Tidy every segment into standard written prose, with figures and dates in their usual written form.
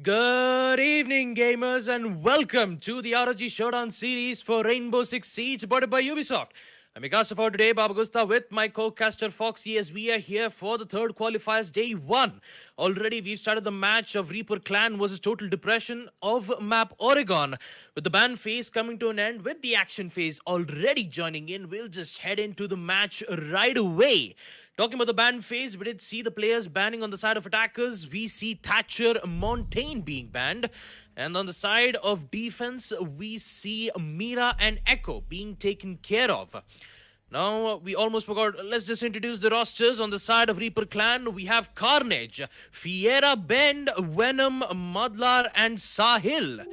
Good evening, gamers, and welcome to the ROG Showdown series for Rainbow Six Siege, supported by Ubisoft. I'm your caster for today, Baba Gusta, with my co-caster Foxy, as we are here for the third qualifiers day one. Already, we've started the match of Reaper Clan versus Total Depression of map Oregon. With the ban phase coming to an end, with the action phase already joining in, we'll just head into the match right away. Talking about the ban phase, we did see the players banning on the side of attackers. We see Thatcher Montaigne being banned. And on the side of defense, we see Mira and Echo being taken care of. Now, we almost forgot. Let's just introduce the rosters. On the side of Reaper Clan, we have Carnage, Fiera Bend, Venom, Madlar, and Sahil.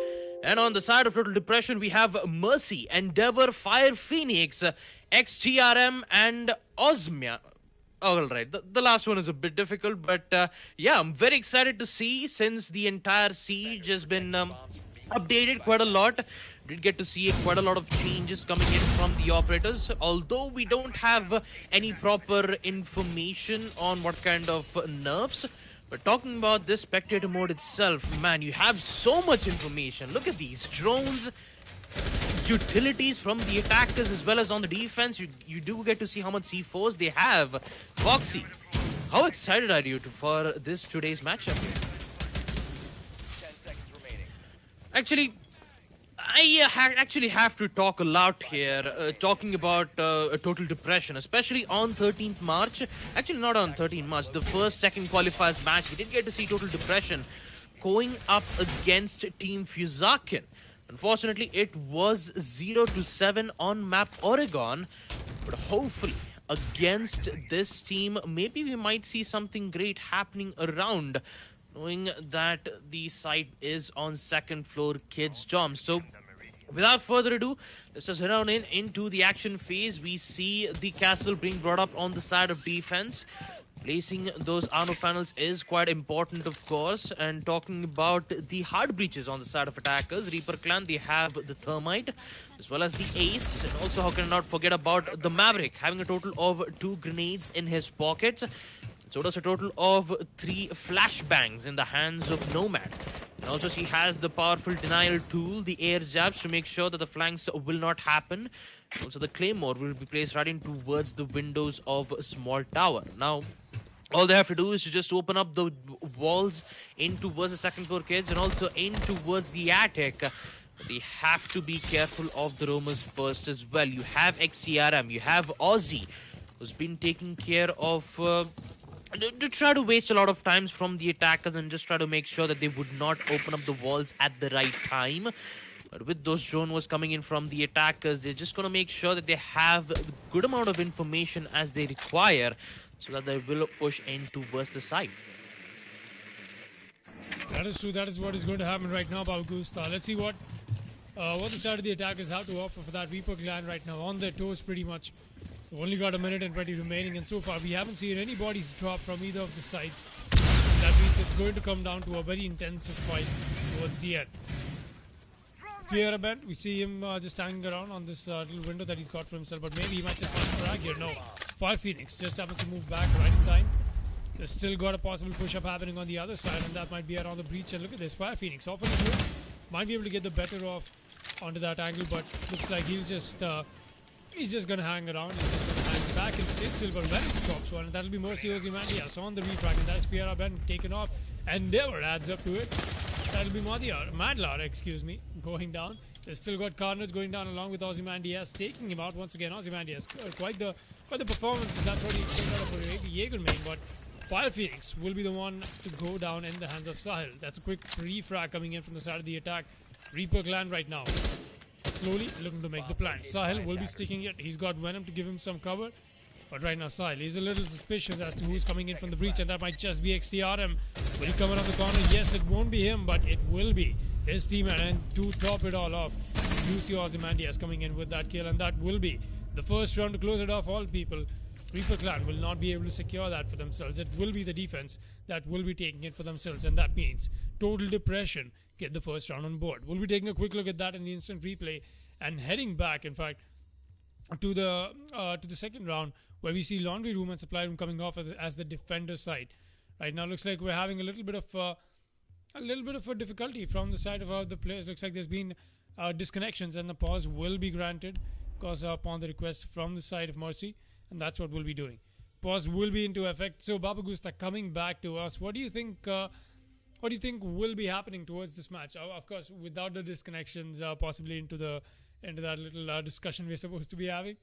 And on the side of Total Depression, we have Mercy, Endeavor, Fire Phoenix, XTRM, and Osmia. All right, the last one is a bit difficult, but yeah, I'm very excited to see since the entire siege has been updated quite a lot. Did get to see quite a lot of changes coming in from the operators, although we don't have any proper information on what kind of nerfs. But talking about this spectator mode itself, man, you have so much information. Look at these drones, utilities from the attackers as well as on the defense. You do get to see how much C4s they have. Foxy, how excited are you for this today's matchup here? Actually, I actually have to talk a lot here, talking about Total Depression, especially on 13th March. Actually, not on 13th March, the first, second qualifiers match. We did get to see Total Depression going up against Team Fuzakin. Unfortunately, it was 0-7 on map Oregon, but hopefully against this team, maybe we might see something great happening around, knowing that the site is on second floor Kids Dorm. So without further ado, let's just head on into the action phase. We see the castle being brought up on the side of defense. Placing those armor panels is quite important, of course. And talking about the hard breaches on the side of attackers, Reaper Clan, they have the Thermite as well as the Ace. And also, how can I not forget about the Maverick, having a total of 2 grenades in his pocket. So does a total of 3 flashbangs in the hands of Nomad. And also, she has the powerful denial tool, the air jabs, to make sure that the flanks will not happen. Also, the Claymore will be placed right in towards the windows of a small tower. Now, all they have to do is to just open up the walls in towards the second floor kids and also in towards the attic. But they have to be careful of the roamers first as well. You have XCRM, you have Aussie, who's been taking care of to try to waste a lot of times from the attackers and just try to make sure that they would not open up the walls at the right time. But with those drone wars coming in from the attackers, they're just going to make sure that they have a good amount of information as they require, so that they will push in towards the side. That is true. That is what is going to happen right now, Babugusta. Let's see what the side of the attackers have to offer for that Reaper Clan right now. On their toes pretty much. We've only got a minute and 20 remaining, and so far we haven't seen any bodies drop from either of the sides. That means it's going to come down to a very intensive fight towards the end. Fiera Bent, we see him just hanging around on this little window that he's got for himself, but maybe he might just find a frag here. No. Fire Phoenix just happens to move back right in time. There's still got a possible push-up happening on the other side, and that might be around the breach. And look at this, Fire Phoenix off on the move. Might be able to get the better off onto that angle, but looks like he's just going to hang around. He's just going to hang back and stay still, but Venom drops one, and that'll be Mercy Ozymandias on the refrag, and that's Fiera Bent taken off. Endeavor adds up to it. That'll be Madlar, going down. There's still got Carnage going down along with Ozymandias, taking him out once again. Ozymandias, quite the performance. That's what he's taken out for Jaeger main, but Fire Phoenix will be the one to go down in the hands of Sahil. That's a quick refrag coming in from the side of the attack. Reaper Clan right now, slowly looking to make the plan. Sahil will be sticking it. He's got Venom to give him some cover. But right now, Sahil is a little suspicious as to who's coming in from the breach, and that might just be XTRM. Will he come around the corner? Yes, it won't be him, but it will be his teammate. And to top it all off, you see Ozymandias coming in with that kill, and that will be the first round to close it off. All people, Reaper Clan will not be able to secure that for themselves. It will be the defense that will be taking it for themselves, and that means Total Depression get the first round on board. We'll be taking a quick look at that in the instant replay and heading back, in fact, to the second round, where we see Laundry Room and Supply Room coming off as the defender side. Right now, looks like we're having a little bit of a little bit of a difficulty from the side of the players. Looks like there's been disconnections, and the pause will be granted, of course, upon the request from the side of Mercy, and that's what we'll be doing. Pause will be into effect. So, Baba Gusta, coming back to us, what do you think? What do you think will be happening towards this match? Of course, without the disconnections, possibly into that little discussion we're supposed to be having.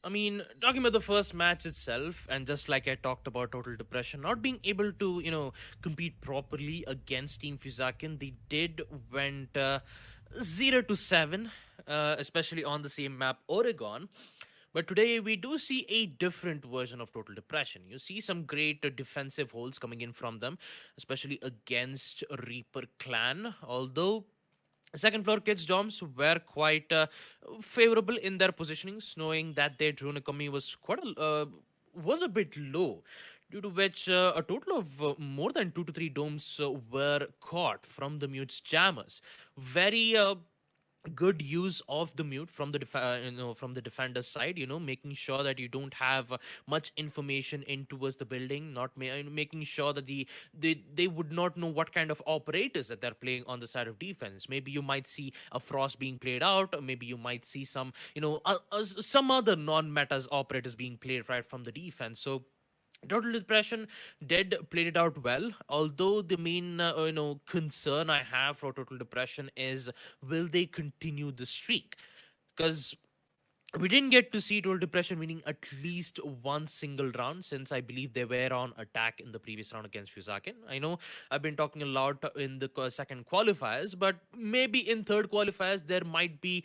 I mean, talking about the first match itself, and just like I talked about Total Depression, not being able to, compete properly against Team Fusakin, they did went 0-7, especially on the same map, Oregon. But today we do see a different version of Total Depression. You see some great defensive holds coming in from them, especially against Reaper Clan, although second floor kids doms were quite favorable in their positionings, knowing that their drone economy was was a bit low, due to which a total of more than 2 to 3 domes were caught from the mute's jammers. Very good use of the mute from the from the defender's side, making sure that you don't have much information in towards the building, not making sure that they would not know what kind of operators that they're playing on the side of defense. Maybe you might see a frost being played out, or maybe you might see some some other non-metas operators being played right from the defense. So Total Depression did played it out well, although the main concern I have for Total Depression is, will they continue the streak? Because we didn't get to see Total Depression winning at least one single round, since I believe they were on attack in the previous round against Fusakin. I know I've been talking a lot in the second qualifiers, but maybe in third qualifiers there might be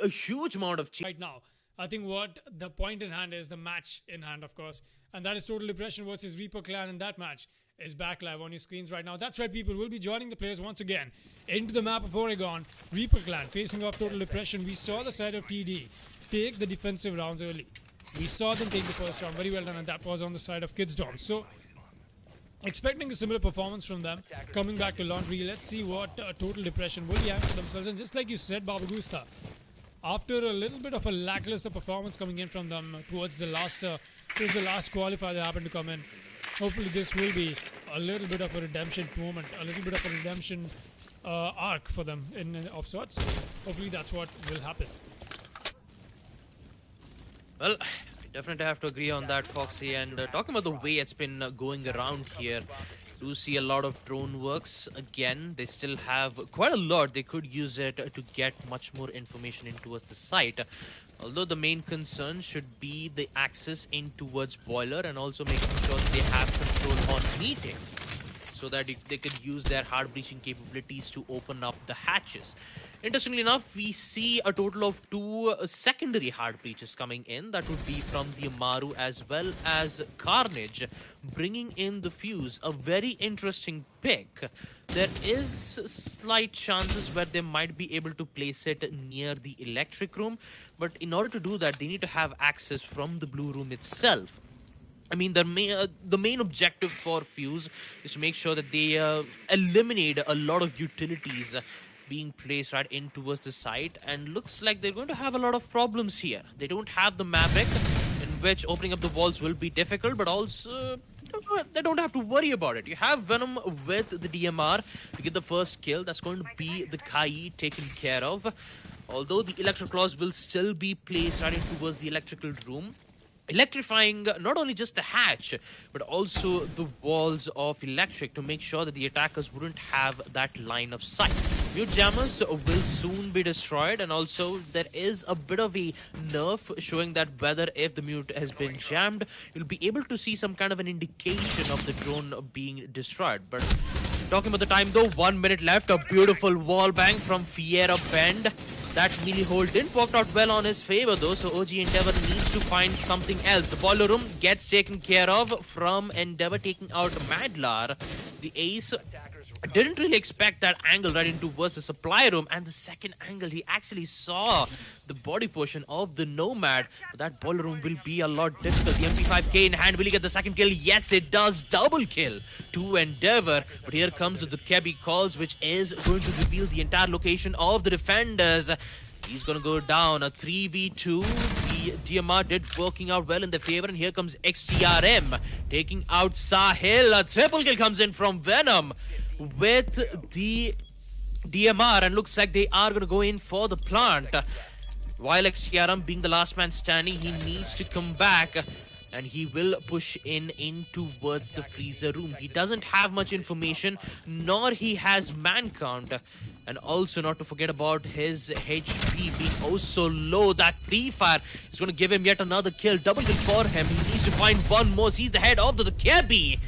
a huge amount of Right now, I think what the point in hand is, the match in hand, of course, and that is Total Depression versus Reaper Clan, and that match is back live on your screens right now. That's right, people. Will be joining the players once again into the map of Oregon. Reaper Clan facing off Total Depression. We saw the side of TD take the defensive rounds early. We saw them take the first round. Very well done, and that was on the side of Kids Dom. So, expecting a similar performance from them. Coming back to Laundry, let's see what Total Depression will be having for themselves. And just like you said, Baba Gusta, after a little bit of a lackluster performance coming in from them towards the last qualifier that happened to come in, hopefully this will be a little bit of a redemption moment, a little bit of a redemption arc for them of sorts. Hopefully that's what will happen. Well, I definitely have to agree on that, Foxy. And talking about the way it's been going around here, do see a lot of drone works. Again, they still have quite a lot. They could use it to get much more information in towards the site. Although the main concern should be the access in towards boiler, and also making sure they have control on meeting, so that they could use their hard breaching capabilities to open up the hatches. Interestingly enough, we see a total of 2 secondary hard breaches coming in. That would be from the Amaru as well as Carnage, bringing in the Fuse. A very interesting pick. There is slight chances where they might be able to place it near the electric room, but in order to do that, they need to have access from the blue room itself. I mean, the main objective for Fuse is to make sure that they eliminate a lot of utilities being placed right in towards the site, and looks like they're going to have a lot of problems here. They don't have the Maverick, in which opening up the walls will be difficult, but also they don't have to worry about it. You have Venom with the DMR to get the first kill. That's going to be the Kai taken care of. Although the Electro Claws will still be placed right in towards the electrical room, electrifying not only just the hatch, but also the walls of electric, to make sure that the attackers wouldn't have that line of sight. Mute jammers will soon be destroyed, and also there is a bit of a nerf showing that whether if the mute has been jammed, you'll be able to see some kind of an indication of the drone being destroyed. But talking about the time though, 1 minute left. A beautiful wall bang from Fiera Bend. That melee hold didn't work out well on his favor though, so OG Endeavor needs to find something else. The boiler room gets taken care of from Endeavor taking out Madlar. The ace didn't really expect that angle right into versus the supply room, and the second angle he actually saw the body portion of the Nomad. But that boiler room will be a lot difficult. The MP5K in hand, will he get the second kill? Yes, it does. Double kill to Endeavor. But here comes the Kebi calls, which is going to reveal the entire location of the defenders. He's going to go down a 3v2. the DMR did working out well in their favor, and here comes XTRM taking out Sahil. A triple kill comes in from Venom with the DMR, and looks like they are going to go in for the plant. While XTRM being the last man standing, he needs to come back, and he will push in towards the freezer room. He doesn't have much information, nor he has man count. And also not to forget about his HP being oh so low. That pre-fire is going to give him yet another kill. Double kill for him. He needs to find one more. He's the head of the KB.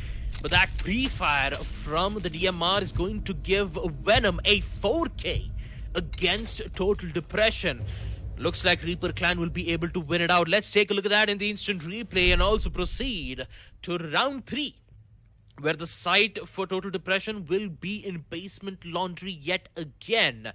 But that pre-fire from the DMR is going to give Venom a 4K against Total Depression. Looks like Reaper Clan will be able to win it out. Let's take a look at that in the instant replay and also proceed to round 3, where the site for Total Depression will be in Basement Laundry yet again.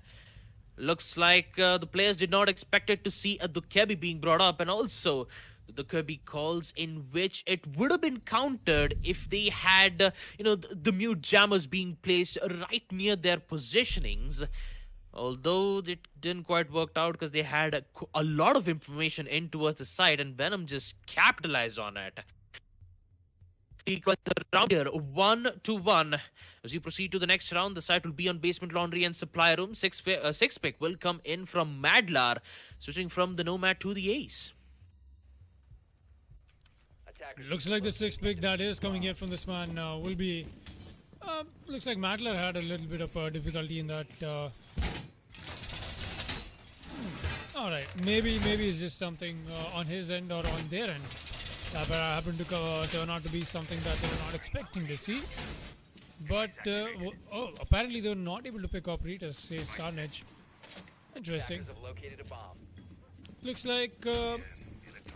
Looks like the players did not expect it to see a Dukebi being brought up, and also the Dukebi calls in which it would have been countered if they had, the mute jammers being placed right near their positionings. Although it didn't quite work out because they had a lot of information in towards the side, and Venom just capitalized on it. Equal the round here, 1-1. As you proceed to the next round, the site will be on Basement Laundry and Supply Room. Six pick will come in from Madlar, switching from the Nomad to the Ace. Looks like the 6th pick that is coming in from this man will be. Looks like Madler had a little bit of difficulty in that. Alright, maybe it's just something on his end or on their end that happened to turn out to be something that they were not expecting to see. But, apparently they were not able to pick operators, says Carnage. Interesting.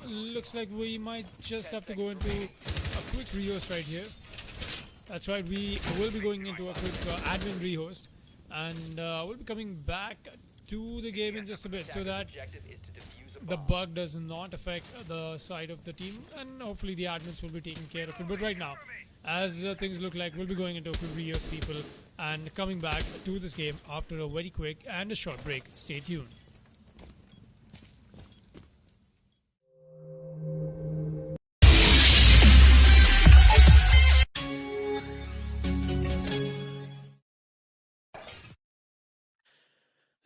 Looks like we might just have to go into a quick rehost right here. That's right, we will be going into a quick admin rehost, and we'll be coming back to the game in just a bit so that the bug does not affect the side of the team, and hopefully the admins will be taking care of it. But right now, as things look like, we'll be going into a quick rehost, people, and coming back to this game after a very quick and a short break. Stay tuned.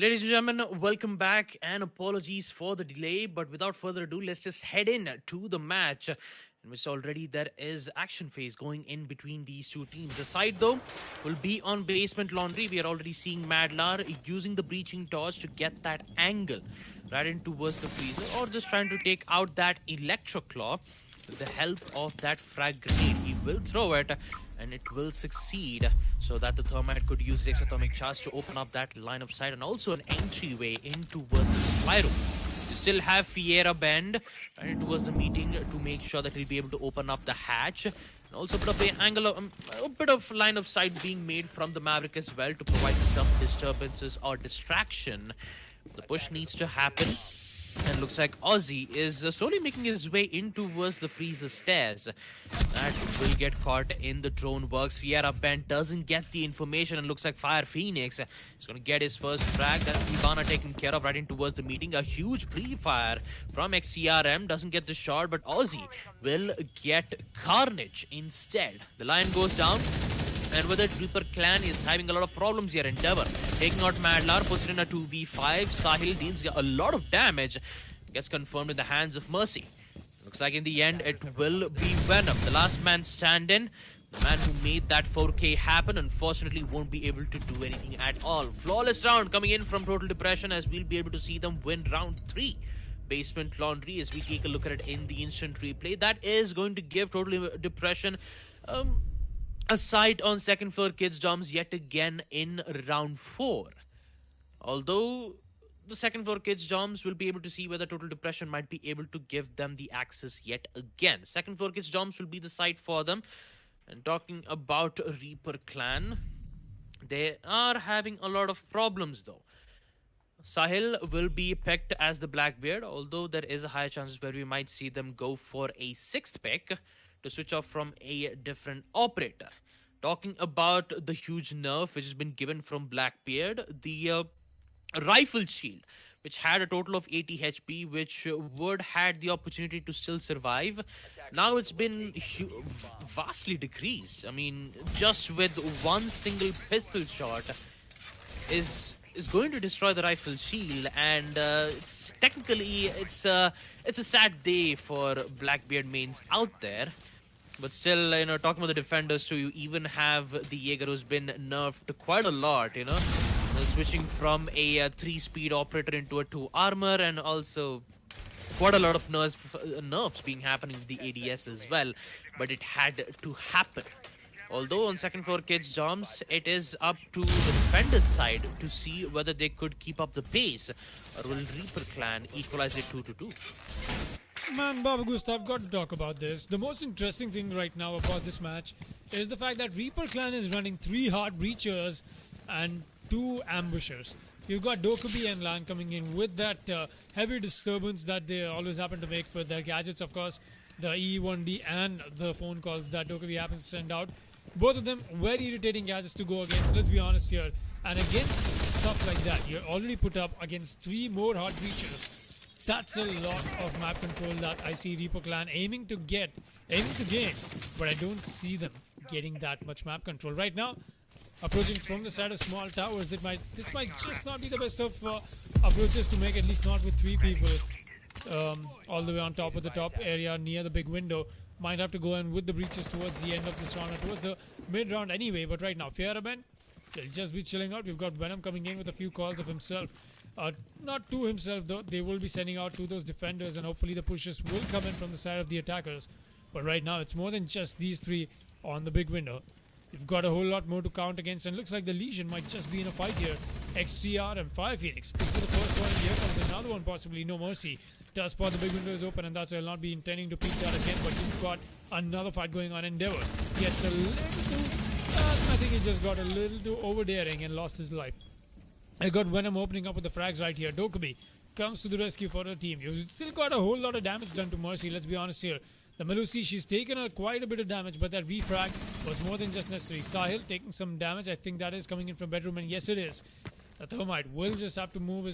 Ladies and gentlemen, welcome back, and apologies for the delay, but without further ado, let's just head in to the match, in which already there is action phase going in between these two teams. The side, though, will be on Basement Laundry. We are already seeing Madlar using the breaching torch to get that angle right in towards the freezer, or just trying to take out that Electro Claw with the help of that frag grenade. He will throw it, and it will succeed, so that the Thermite could use the exothermic charge to open up that line of sight, and also an entryway in towards the supply room. You still have Fiera Bend right towards the meeting to make sure that he'll be able to open up the hatch, and also a bit of a angle, a bit of line of sight being made from the Maverick as well to provide some disturbances or distraction. The push needs to happen. And looks like Aussie is slowly making his way in towards the freezer stairs. That will get caught in the drone works. Fiera Bent doesn't get the information, and looks like Fire Phoenix is going to get his first frag. That's Ivana taken care of right in towards the meeting. A huge pre-fire from XCRM doesn't get the shot, but Aussie will get Carnage instead. The line goes down. And with it, Reaper Clan is having a lot of problems here. Endeavor taking out Madlar, puts it in a 2v5. Sahil deals a lot of damage. Gets confirmed in the hands of Mercy. Looks like in the end, it will be Venom, the last man standing. The man who made that 4K happen, unfortunately, won't be able to do anything at all. Flawless round coming in from Total Depression, as we'll be able to see them win round 3. Basement Laundry, as we take a look at it in the instant replay. That is going to give Total Depression a sight on second floor kids dorms yet again in round 4. Although the second floor kids dorms will be able to see whether Total Depression might be able to give them the access yet again. Second floor kids dorms will be the site for them. And talking about Reaper Clan, they are having a lot of problems though. Sahil will be picked as the Blackbeard, although there is a higher chance where we might see them go for a 6th pick to switch off from a different operator. Talking about the huge nerf which has been given from Blackbeard, the rifle shield which had a total of 80 HP, which would had the opportunity to still survive. Now it's been vastly decreased. I mean, just with one single pistol shot is going to destroy the rifle shield, and it's technically it's a sad day for Blackbeard mains out there. But still, talking about the defenders too, you even have the Jaeger who's been nerfed quite a lot, switching from a 3-speed operator into a 2 armor, and also quite a lot of nerfs being happening with the ADS as well. But it had to happen. Although on second floor kids Joms, it is up to the defenders side to see whether they could keep up the pace, or will Reaper clan equalize it 2-2. Man, Baba Gustav, got to talk about this. The most interesting thing right now about this match is the fact that Reaper clan is running 3 hard breachers and 2 ambushers. You've got Dokubi and Lan coming in with that heavy disturbance that they always happen to make for their gadgets, of course, the E1D and the phone calls that Dokubi happens to send out. Both of them very irritating gadgets to go against, let's be honest here. And against stuff like that, you're already put up against 3 more hard breachers. That's a lot of map control that I see Reaper clan aiming to gain, but I don't see them getting that much map control right now. Approaching from the side of small towers, this might just not be the best of approaches to make, at least not with 3 people all the way on top of the top area near the big window. Might have to go in with the breaches towards the end of this round, or towards the mid round anyway. But right now, Fieraben, they'll just be chilling out. We've got Venom coming in with a few calls of himself. Not to himself though, they will be sending out to those defenders, and hopefully the pushes will come in from the side of the attackers. But right now, it's more than just these 3 on the big window. You've got a whole lot more to count against, and looks like the Legion might just be in a fight here. XTR and Fire Phoenix. For the first one, and here comes another one, possibly. No Mercy. Does spot the big window is open, and that's why I'll not be intending to peek that again. But you've got another fight going on. Endeavor gets a little too... I think he just got a little too overdaring and lost his life. I got Venom opening up with the frags right here. Dokubi comes to the rescue for the team. You've still got a whole lot of damage done to Mercy, let's be honest here. The Melusi, she's taken quite a bit of damage, but that refrag was more than just necessary. Sahil taking some damage. I think that is coming in from bedroom, and yes, it is. The Thermite will just have to move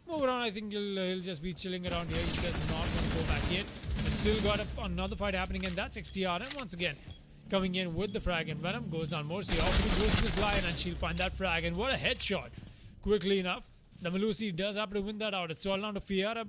around. I think he'll just be chilling around here. He does not want to go back yet. He's still got another fight happening, and that's XTR. And once again, coming in with the frag, and Venom goes down. Mercy also goes to this line, and she'll find that frag. And what a headshot! Quickly enough, the Melusi does have to win that out. It's all down to Fiera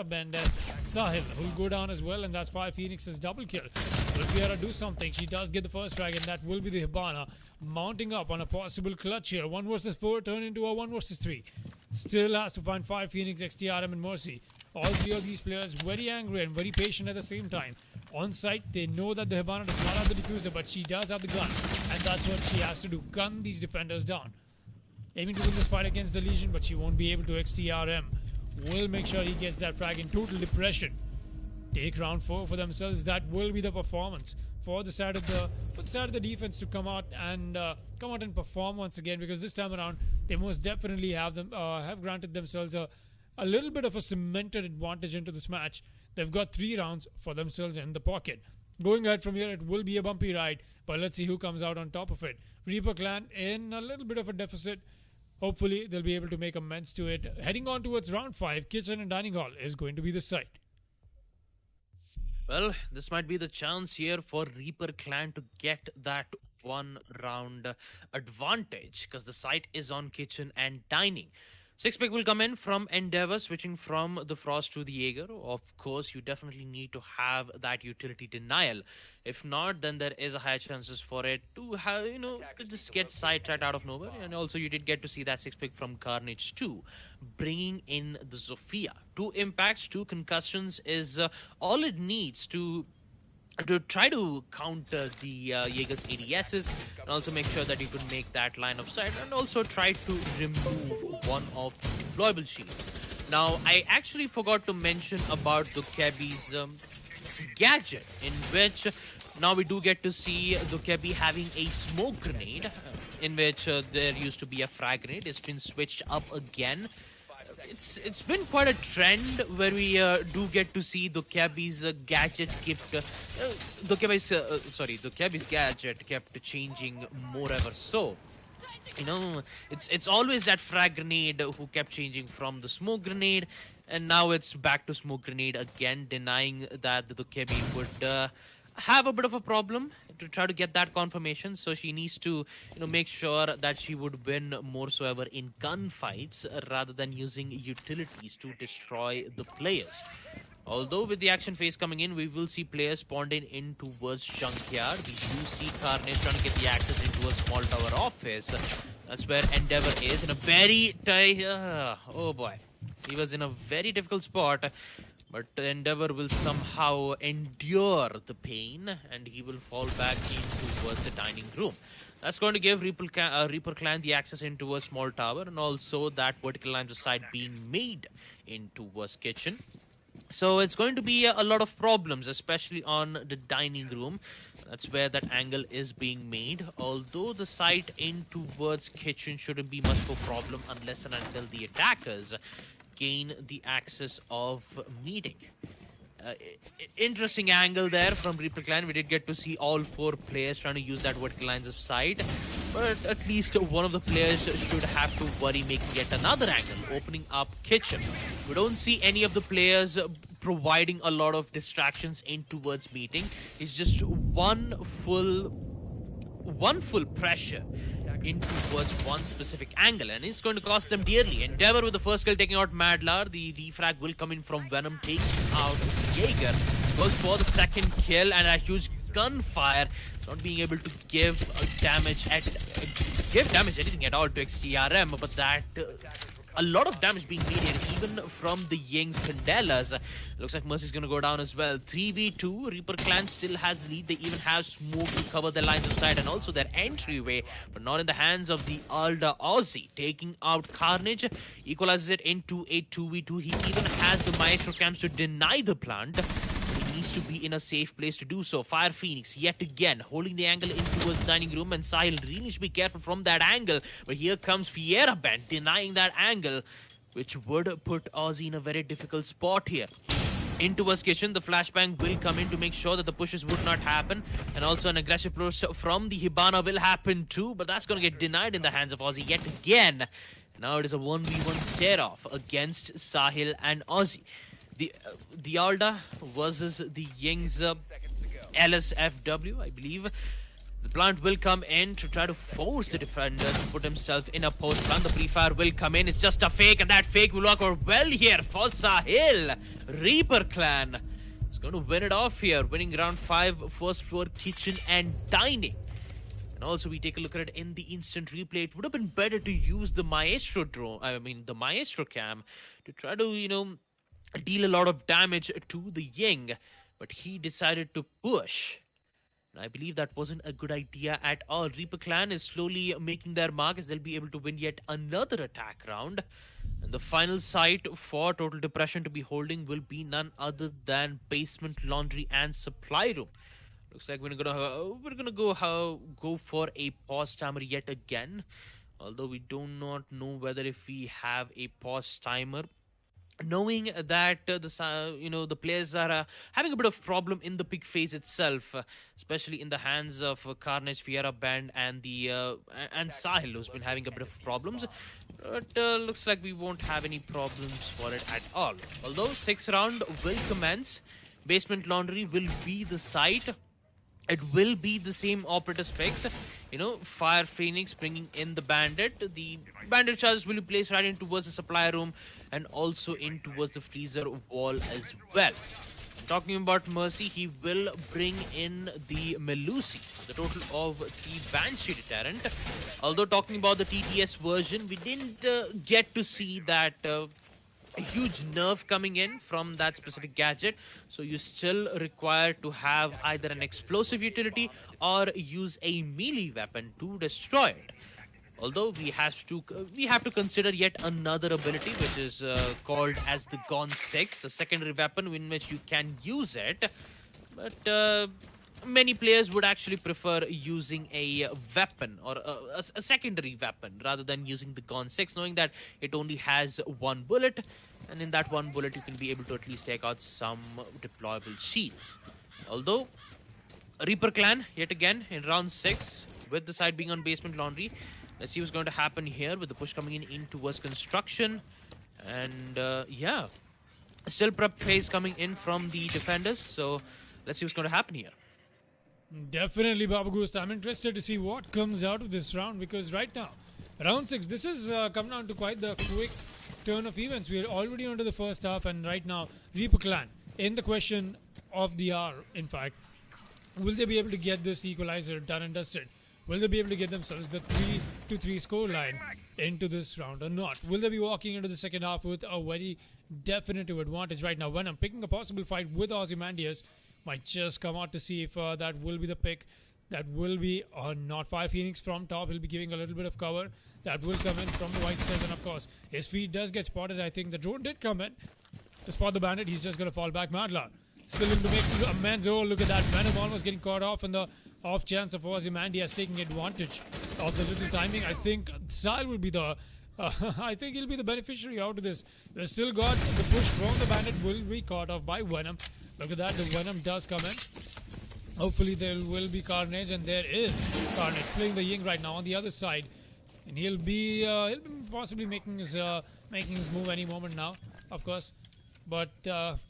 Bend and Sahil, who'll go down as well, and that's Fire Phoenix's double kill. Will Fiera do something? She does get the first frag, and that will be the Hibana mounting up on a possible clutch here. 1 versus 4 turn into a 1 versus 3. Still has to find Fire Phoenix, XTRM, and Mercy. All 3 of these players very angry and very patient at the same time. On site, they know that the Hibana does not have the diffuser, but she does have the gun, and that's what she has to do, gun these defenders down. Aiming to win this fight against the Legion, but she won't be able to. XTRM will make sure he gets that frag in total depression. Take round 4 for themselves. That will be the performance for the side of the defense to come out and perform once again, because this time around they most definitely have granted themselves a little bit of a cemented advantage into this match. They've got 3 rounds for themselves in the pocket. Going ahead from here, it will be a bumpy ride, but let's see who comes out on top of it. Reaper clan in a little bit of a deficit. Hopefully, they'll be able to make amends to it. Heading on towards round 5, kitchen and dining hall is going to be the site. Well, this might be the chance here for Reaper clan to get that 1 round advantage, because the site is on kitchen and dining. 6 pick will come in from Endeavor, switching from the Frost to the Jaeger. Of course, you definitely need to have that utility denial. If not, then there is a high chances for it to have, to just get sidetracked out of nowhere. And also, you did get to see that 6 pick from Carnage too, bringing in the Zofia. 2 impacts, 2 concussions is all it needs to try to counter the Jaeger's ADSs, and also make sure that you could make that line of sight, and also try to remove one of the deployable shields. Now, I actually forgot to mention about Dokebi's gadget, in which now we do get to see Dokebi having a smoke grenade, in which there used to be a frag grenade. It's been switched up again. It's been quite a trend where we do get to see Dokebi's gadgets Dokebi's gadget kept changing more ever so. You know, it's always that frag grenade who kept changing from the smoke grenade, and now it's back to smoke grenade again, denying that the Kebi would have a bit of a problem to try to get that confirmation. So she needs to, make sure that she would win more so ever in gunfights rather than using utilities to destroy the players. Although with the action phase coming in, we will see players spawned in towards Junkyard. We do see Carnage trying to get the access into a small tower office. That's where Endeavor is in a very oh boy. He was in a very difficult spot, but Endeavor will somehow endure the pain and he will fall back in towards the dining room. That's going to give Reaper Clan the access into a small tower, and also that vertical line of sight being made into towards kitchen. So it's going to be a lot of problems, especially on the dining room. That's where that angle is being made. Although the sight in towards kitchen shouldn't be much of a problem unless and until the attackers gain the access of meeting. Interesting angle there from Reaper Clan. We did get to see all four players trying to use that vertical lines of sight, but at least one of the players should have to worry making yet another angle, opening up kitchen. We don't see any of the players providing a lot of distractions in towards meeting. It's just one full pressure into towards one specific angle, and it's going to cost them dearly. Endeavor with the first kill taking out Madlar. The refrag will come in from Venom, taking out Jaeger. Goes for the second kill, and a huge gunfire. It's not being able to give damage anything at all to XTRM, but that a lot of damage being made here, even from the Ying's Candelas. Looks like Mercy's gonna go down as well. 3v2, Reaper Clan still has lead. They even have smoke to cover their lines of sight and also their entryway, but not in the hands of the Alda Aussie. Taking out Carnage, equalizes it into a 2v2. He even has the Maestro cams to deny the plant. He needs to be in a safe place to do so. Fire Phoenix yet again holding the angle in towards the dining room, and Sahil really should be careful from that angle. But here comes Fiera Band denying that angle, which would put Aussie in a very difficult spot here. Into his kitchen, the flashbang will come in to make sure that the pushes would not happen, and also an aggressive push from the Hibana will happen too, but that's going to get denied in the hands of Aussie yet again. Now it is a 1v1 stare-off against Sahil and Aussie. The Alda versus the Ying's LSFW, I believe. The plant will come in to try to force the defender to put himself in a post plant. The pre-fire will come in. It's just a fake, and that fake will work out well here for Sahil. Reaper Clan is going to win it off here, winning round 5, first floor kitchen and dining. And also, we take a look at it in the instant replay. It would have been better to use the Maestro the Maestro cam to try to, deal a lot of damage to the Ying, but he decided to push. And I believe that wasn't a good idea at all. Reaper Clan is slowly making their mark as they'll be able to win yet another attack round. And the final site for Total Depression to be holding will be none other than Basement, Laundry, and Supply Room. Looks like we're gonna go for a pause timer yet again. Although we do not know whether if we have a pause timer, knowing that the players are having a bit of problem in the pick phase itself, especially in the hands of Carnage, Fiera Band, and the and Sahil, who's been having a bit of problems. But looks like we won't have any problems for it at all. Although 6th round will commence, Basement Laundry will be the site. It will be the same operator specs. Fire Phoenix bringing in the Bandit. The Bandit charges will be placed right in towards the supply room and also in towards the freezer wall as well. Talking about Mercy, he will bring in the Melusi, the total of 3 Banshee deterrent. Although talking about the TTS version, we didn't get to see that a huge nerf coming in from that specific gadget, so you still require to have either an explosive utility or use a melee weapon to destroy it. Although we have to consider yet another ability, which is called as the Gone 6, a secondary weapon in which you can use it, but many players would actually prefer using a weapon or a secondary weapon rather than using the Gone 6, knowing that it only has 1 bullet, and in that 1 bullet you can be able to at least take out some deployable shields. Although Reaper Clan yet again in round 6, with the side being on Basement Laundry, Let's see what's going to happen here with the push coming in towards construction. And yeah, still prep phase coming in from the defenders. So let's see what's going to happen here. Definitely, Baba Ghost. I'm interested to see what comes out of this round because right now, round 6, this has come down to quite the quick turn of events. We are already onto the first half, and right now, Reaper Clan in the question of the hour, in fact. Will they be able to get this equalizer done and dusted? Will they be able to get themselves the 3-3 score line into this round or not? Will they be walking into the second half with a very definitive advantage right now? When I'm picking a possible fight with Ozymandias, might just come out to see if that will be the pick. That will be not Fire Phoenix from top. He'll be giving a little bit of cover. That will come in from the White Stairs, and of course, his feet does get spotted. I think the drone did come in to spot the bandit. He's just going to fall back. Madla still able to make amends. Oh, look at that. Venom almost getting caught off in the off chance of Ozymandias taking advantage of the little timing. I think Style will be the I think he'll be the beneficiary out of this. We've still got the push from the bandit will be caught off by Venom. Look at that, the Venom does come in. Hopefully there will be Carnage, and there is Carnage playing the Ying right now on the other side. And he'll be possibly making his move any moment now, of course. But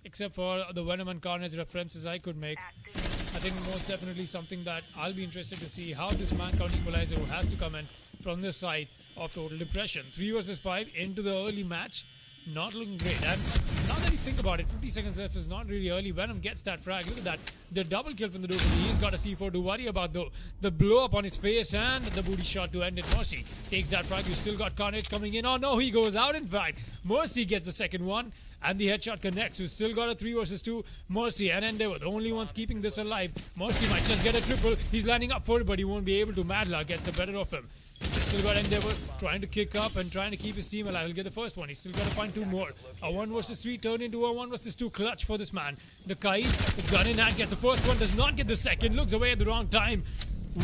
except for the Venom and Carnage references I could make, I think most definitely something that I'll be interested to see how this man count equalizer has to come in from this side of Total Depression. 3 versus 5 into the early match. Not looking great. And now that you think about it, 50 seconds left is not really early. Venom gets that frag. Look at that. The double kill from the dude. He's got a C4 to worry about though. The blow up on his face and the booty shot to end it. Mercy takes that frag. You still got Carnage coming in. Oh no, he goes out in fact. Mercy gets the second one. And the headshot connects. We still got a 3 versus 2. Mercy and Endeavor, the only ones keeping this alive. Mercy might just get a triple. He's lining up for it, but he won't be able to. Madla gets the better of him. Still got Endeavor trying to kick up and trying to keep his team alive. He'll get the first one. He's still got to find 2 more. A 1 versus 3 turned into a 1 versus 2 clutch for this man. The Kaid, the gun in hand, gets the first one, does not get the second, looks away at the wrong time.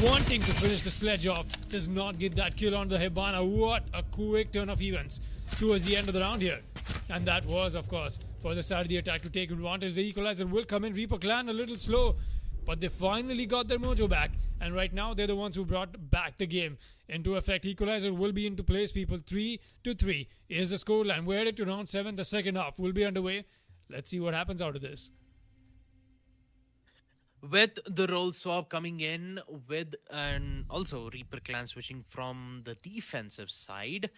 Wanting to finish the sledge off, does not get that kill on the Hibana. What a quick turn of events towards the end of the round here. And that was, of course, for the side of the attack to take advantage. The equalizer will come in. Reaper Clan a little slow, but they finally got their mojo back. And right now, they're the ones who brought back the game into effect. Equalizer will be into place, people. 3-3 is the scoreline. We're headed to round 7. The second half will be underway. Let's see what happens out of this. With the role swap coming in, with and also Reaper Clan switching from the defensive side,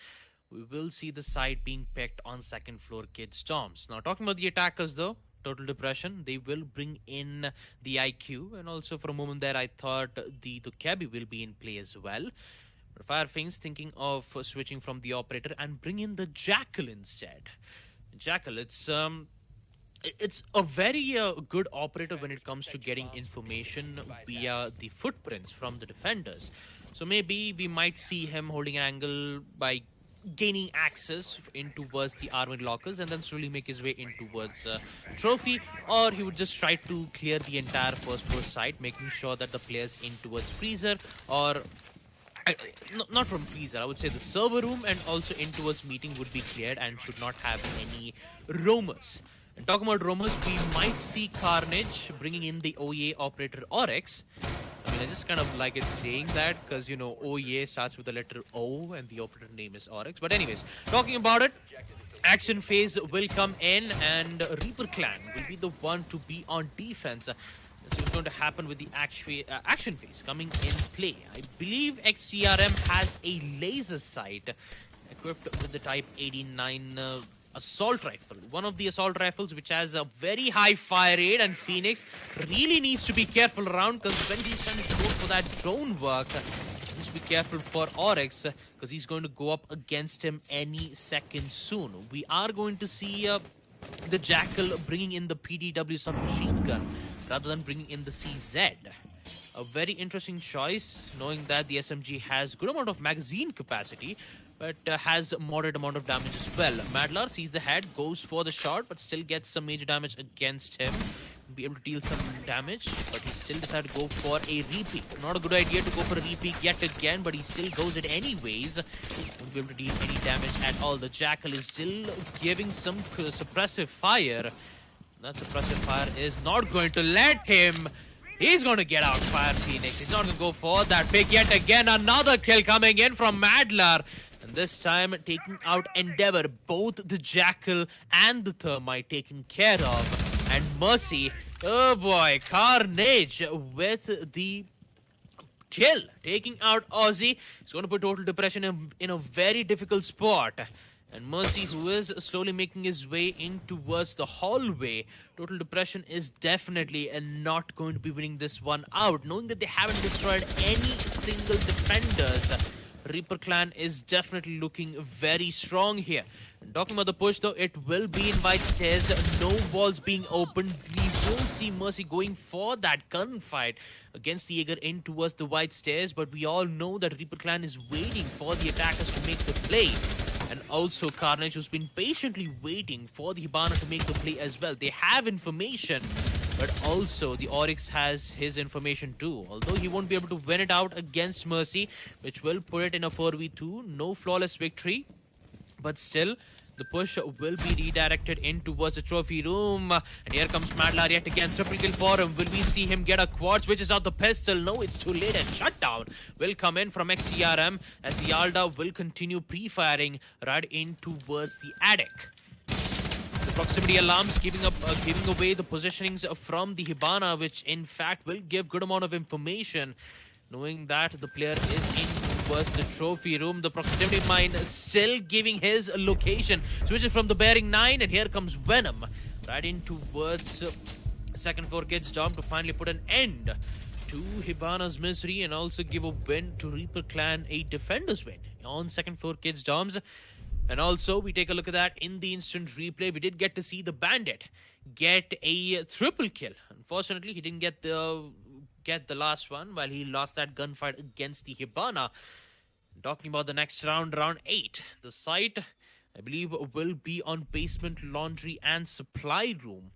we will see the side being picked on second floor Kid Storms. Now, talking about the attackers though, Total Depression, they will bring in the IQ, and also for a moment there I thought the Cabby will be in play as well. But Firefings thinking of switching from the operator and bring in the Jackal instead. Jackal, it's a very good operator when it comes to getting information via the footprints from the defenders. So maybe we might see him holding an angle by gaining access in towards the armored lockers and then slowly make his way in towards trophy, or he would just try to clear the entire first floor site, making sure that the players in towards freezer or not from freezer, I would say the server room and also in towards meeting would be cleared and should not have any roamers. And talking about roamers, we might see Carnage bringing in the OEA operator Oryx. I mean, I just kind of like it saying that because, you know, OEA starts with the letter O and the operator name is Oryx. But anyways, talking about it, action phase will come in and Reaper Clan will be the one to be on defense. That's what's going to happen with the action phase coming in play. I believe XCRM has a laser sight equipped with the Type 89 assault rifle, one of the assault rifles which has a very high fire rate, and Phoenix really needs to be careful around because when he's trying to go for that drone work, he needs to be careful for Oryx because he's going to go up against him any second soon. We are going to see the Jackal bringing in the PDW submachine gun rather than bringing in the CZ. A very interesting choice, knowing that the SMG has good amount of magazine capacity, but has a moderate amount of damage as well. Madlar sees the head, goes for the shot, but still gets some major damage against him. Be able to deal some damage, but he still decided to go for a repeat. Not a good idea to go for a repeat yet again, but he still goes it anyways. Won't be able to deal any damage at all. The Jackal is still giving some suppressive fire. That suppressive fire is not going to let him He's going to get out Fire Phoenix. He's not going to go for that pick yet again. Another kill coming in from Madlar. And this time taking out Endeavor. Both the Jackal and the Thermite taken care of. And Mercy, oh boy, Carnage with the kill. Taking out Aussie. He's going to put Total Depression in a very difficult spot. And Mercy, who is slowly making his way in towards the hallway. Total Depression is definitely not going to be winning this one out. Knowing that they haven't destroyed any single defenders, Reaper Clan is definitely looking very strong here. And talking about the push though, it will be in white stairs. No walls being opened. We will see Mercy going for that gunfight against the Jaeger in towards the white stairs. But we all know that Reaper Clan is waiting for the attackers to make the play. And also Carnage, who's been patiently waiting for the Hibana to make the play as well. They have information, but also the Oryx has his information too. Although he won't be able to win it out against Mercy, which will put it in a 4v2. No flawless victory, but still the push will be redirected in towards the trophy room. And here comes Madlar yet again. Triple kill for him. Will we see him get a quad? Switches out the pistol. No, it's too late. And shutdown will come in from XTRM as the Alda will continue pre-firing right in towards the attic. The proximity alarms giving away the positionings from the Hibana, which in fact will give good amount of information. Knowing that the player is in towards the trophy room. The proximity mine still giving his location. Switches from the bearing 9, and here comes Venom right in towards second floor kids dorm to finally put an end to Hibana's misery and also give a win to Reaper Clan, a defender's win on second floor kids dorms. And also we take a look at that in the instant replay. We did get to see the Bandit get a triple kill. Unfortunately, he didn't get the last one while he lost that gunfight against the Hibana. Talking about the next round, round 8. The site, I believe, will be on basement, laundry and supply room.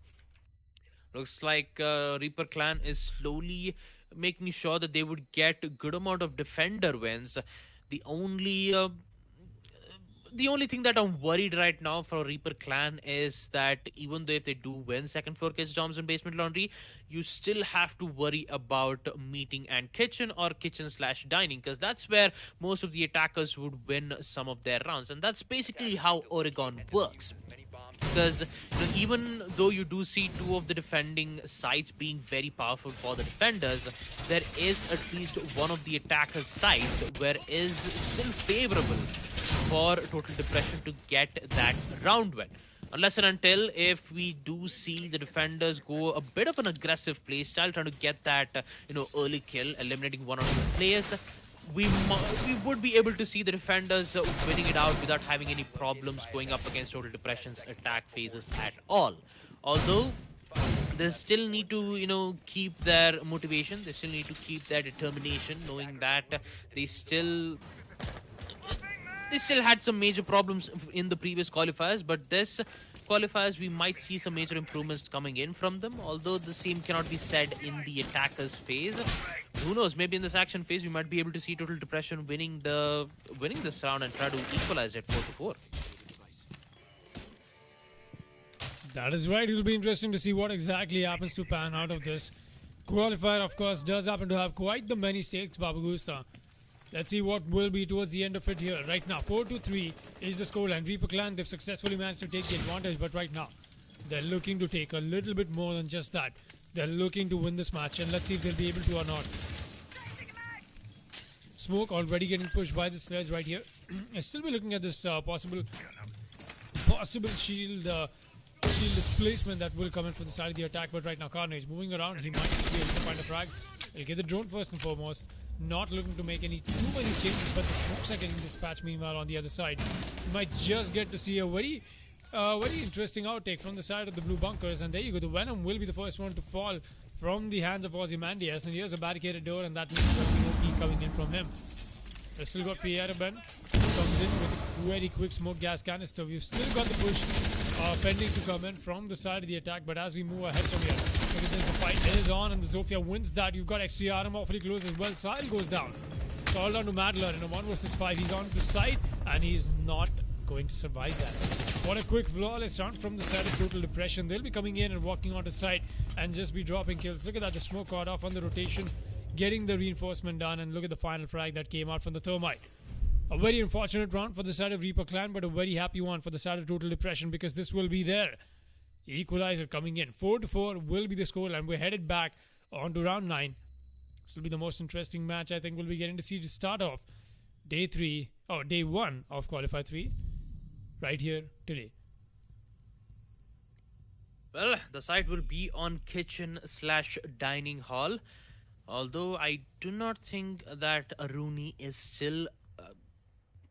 Looks like Reaper Clan is slowly making sure that they would get a good amount of defender wins. The only thing that I'm worried right now for Reaper Clan is that even though if they do win second floor kids dorms and basement laundry, you still have to worry about meeting and kitchen or kitchen/dining, because that's where most of the attackers would win some of their rounds. And that's basically how Oregon works. Because even though you do see two of the defending sides being very powerful for the defenders, there is at least one of the attackers' sides where is still favorable for Total Depression to get that round win. Unless and until if we do see the defenders go a bit of an aggressive playstyle, trying to get that early kill, eliminating one or two players, we would be able to see the defenders winning it out without having any problems going up against Total Depression's attack phases at all. Although they still need to keep their motivation, they still need to keep their determination, knowing that they still had some major problems in the previous qualifiers, but this qualifiers we might see some major improvements coming in from them, although the same cannot be said in the attackers phase. Who knows, maybe in this action phase we might be able to see Total Depression winning this round and try to equalize it 4-4. That is right. It will be interesting to see what exactly happens to pan out of this qualifier. Of course, does happen to have quite the many stakes, Babu Gusta. Let's see what will be towards the end of it here. Right now, 4-3 is the scoreline. Reaper Clan, they've successfully managed to take the advantage, but right now, they're looking to take a little bit more than just that. They're looking to win this match, and let's see if they'll be able to or not. Smoke already getting pushed by the sledge right here. I'll still be looking at this possible shield displacement that will come in from the side of the attack, but right now Carnage moving around. He might be able to find a frag. He'll get the drone first and foremost. Not looking to make too many changes, but the smokes are getting dispatched meanwhile on the other side. You might just get to see a very interesting outtake from the side of the blue bunkers, and there you go. The Venom will be the first one to fall from the hands of Ozymandias, and here's a barricaded door, and that means OP coming in from him. We've still got Fiereben comes in with a very quick smoke gas canister. We've still got the push pending to come in from the side of the attack, but as we move ahead from here, the fight is on, and the Zofia wins that. You've got XTRM awfully close as well. Sahil goes down. It's all down to Madler in a 1 versus 5. He's on the side, and he's not going to survive that. What a quick flawless round from the side of Total Depression. They'll be coming in and walking onto site and just be dropping kills. Look at that, the smoke caught off on the rotation, getting the reinforcement done, and look at the final frag that came out from the Thermite. A very unfortunate round for the side of Reaper Clan, but a very happy one for the side of Total Depression because this will be their equalizer coming in. 4-4 will be the score, and we're headed back on to round 9. This will be the most interesting match I think we'll be getting to see to start off day 1 of Qualifier 3 right here today. Well, the site will be on kitchen/dining hall. Although I do not think that Aruni is still.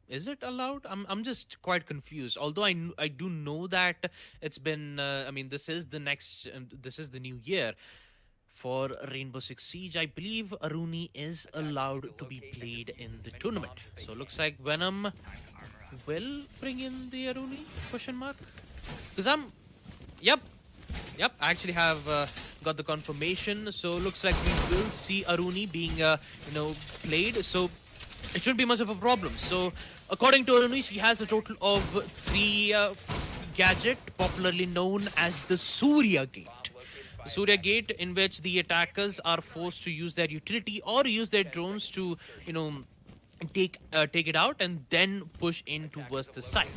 Is it allowed? I'm just quite confused. Although I do know that it's been. I mean, this is the next. This is the new year for Rainbow Six Siege. I believe Aruni is allowed to be played in the tournament. So looks like Venom will bring in the Aruni? Question mark. Because Yep. I actually have got the confirmation. So looks like we will see Aruni being played. So it shouldn't be much of a problem. So according to Aruni, she has a total of 3 gadget, popularly known as the Surya Gate. The Surya Gate, in which the attackers are forced to use their utility or use their drones to, take it out and then push in towards the site.